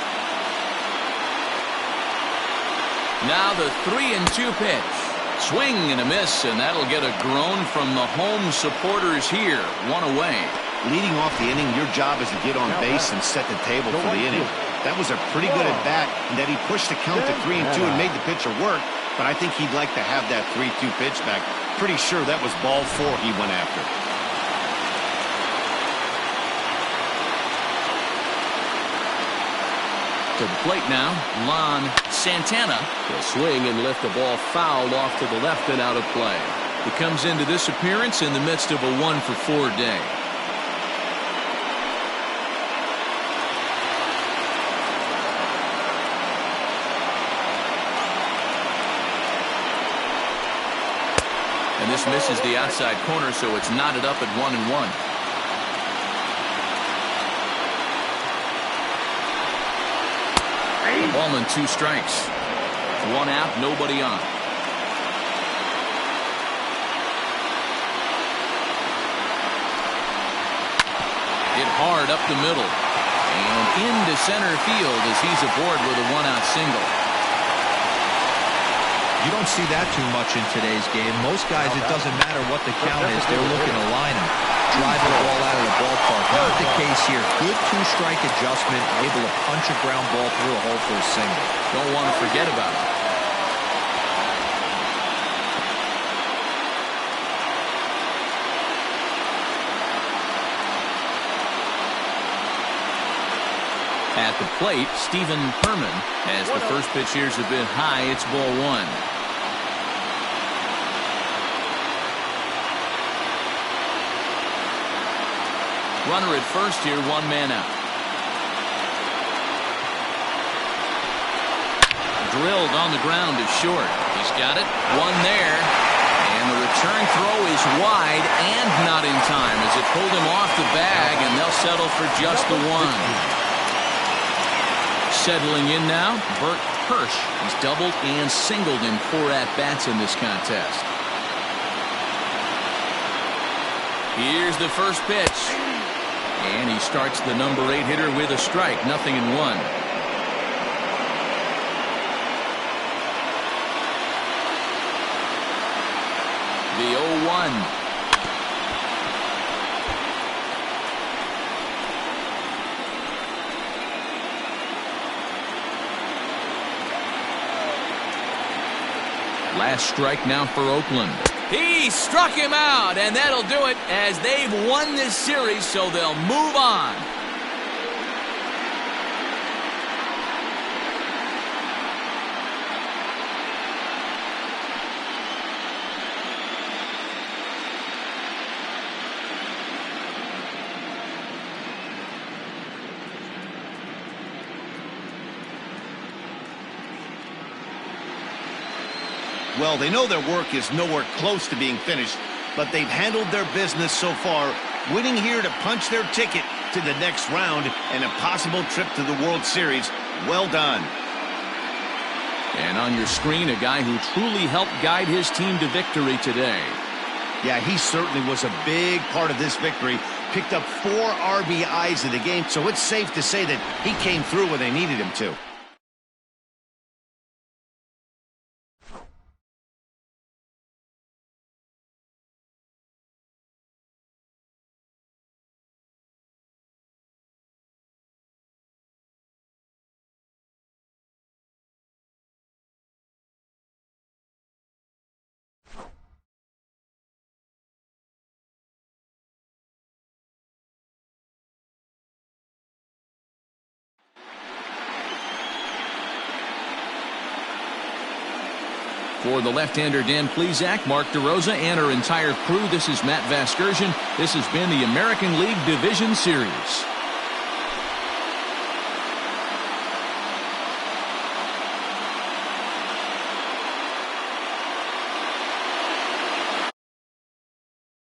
Now the 3-2 pitch. Swing and a miss, and that'll get a groan from the home supporters here. 1 away. Leading off the inning, your job is to get on base and set the table for the inning. That was a pretty good at-bat, and that he pushed the count to 3-2 and made the pitcher work, but I think he'd like to have that 3-2 pitch back. Pretty sure that was ball 4 he went after. To the plate now, Lon Santana will swing and lift the ball foul off to the left and out of play. He comes into this appearance in the midst of a 1-for-4 day. And this misses the outside corner, so it's knotted up at 1-1. Ball and 2 strikes. 1 out, nobody on. Hit hard up the middle. And into center field as he's aboard with a 1-out single. You don't see that too much in today's game. Most guys, it doesn't matter what the count is. They're looking to line him, drive the ball out of the ballpark. Not the case here. Good 2-strike adjustment, able to punch a ground ball through a hole for a single. Don't want to forget about it. At the plate, Stephen Herman, as the first pitch here's a bit high. It's ball 1. Runner at first here, 1 man out. Drilled on the ground is short. He's got it. 1 there. And the return throw is wide and not in time as it pulled him off the bag, and they'll settle for just the 1. Settling in now, Bert Hirsch. He's doubled and singled in 4 at-bats in this contest. Here's the first pitch. And he starts the number 8 hitter with a strike, 0-1. The 0-1. Last strike now for Oakland. He struck him out, and that'll do it as they've won this series, so they'll move on. Well, they know their work is nowhere close to being finished, but they've handled their business so far, winning here to punch their ticket to the next round and a possible trip to the World Series. Well done. And on your screen, a guy who truly helped guide his team to victory today. Yeah, he certainly was a big part of this victory. Picked up 4 RBIs in the game, so it's safe to say that he came through when they needed him to. For the left-hander Dan Plesac, Mark DeRosa, and our entire crew, this is Matt Vasgersian. This has been the American League Division Series.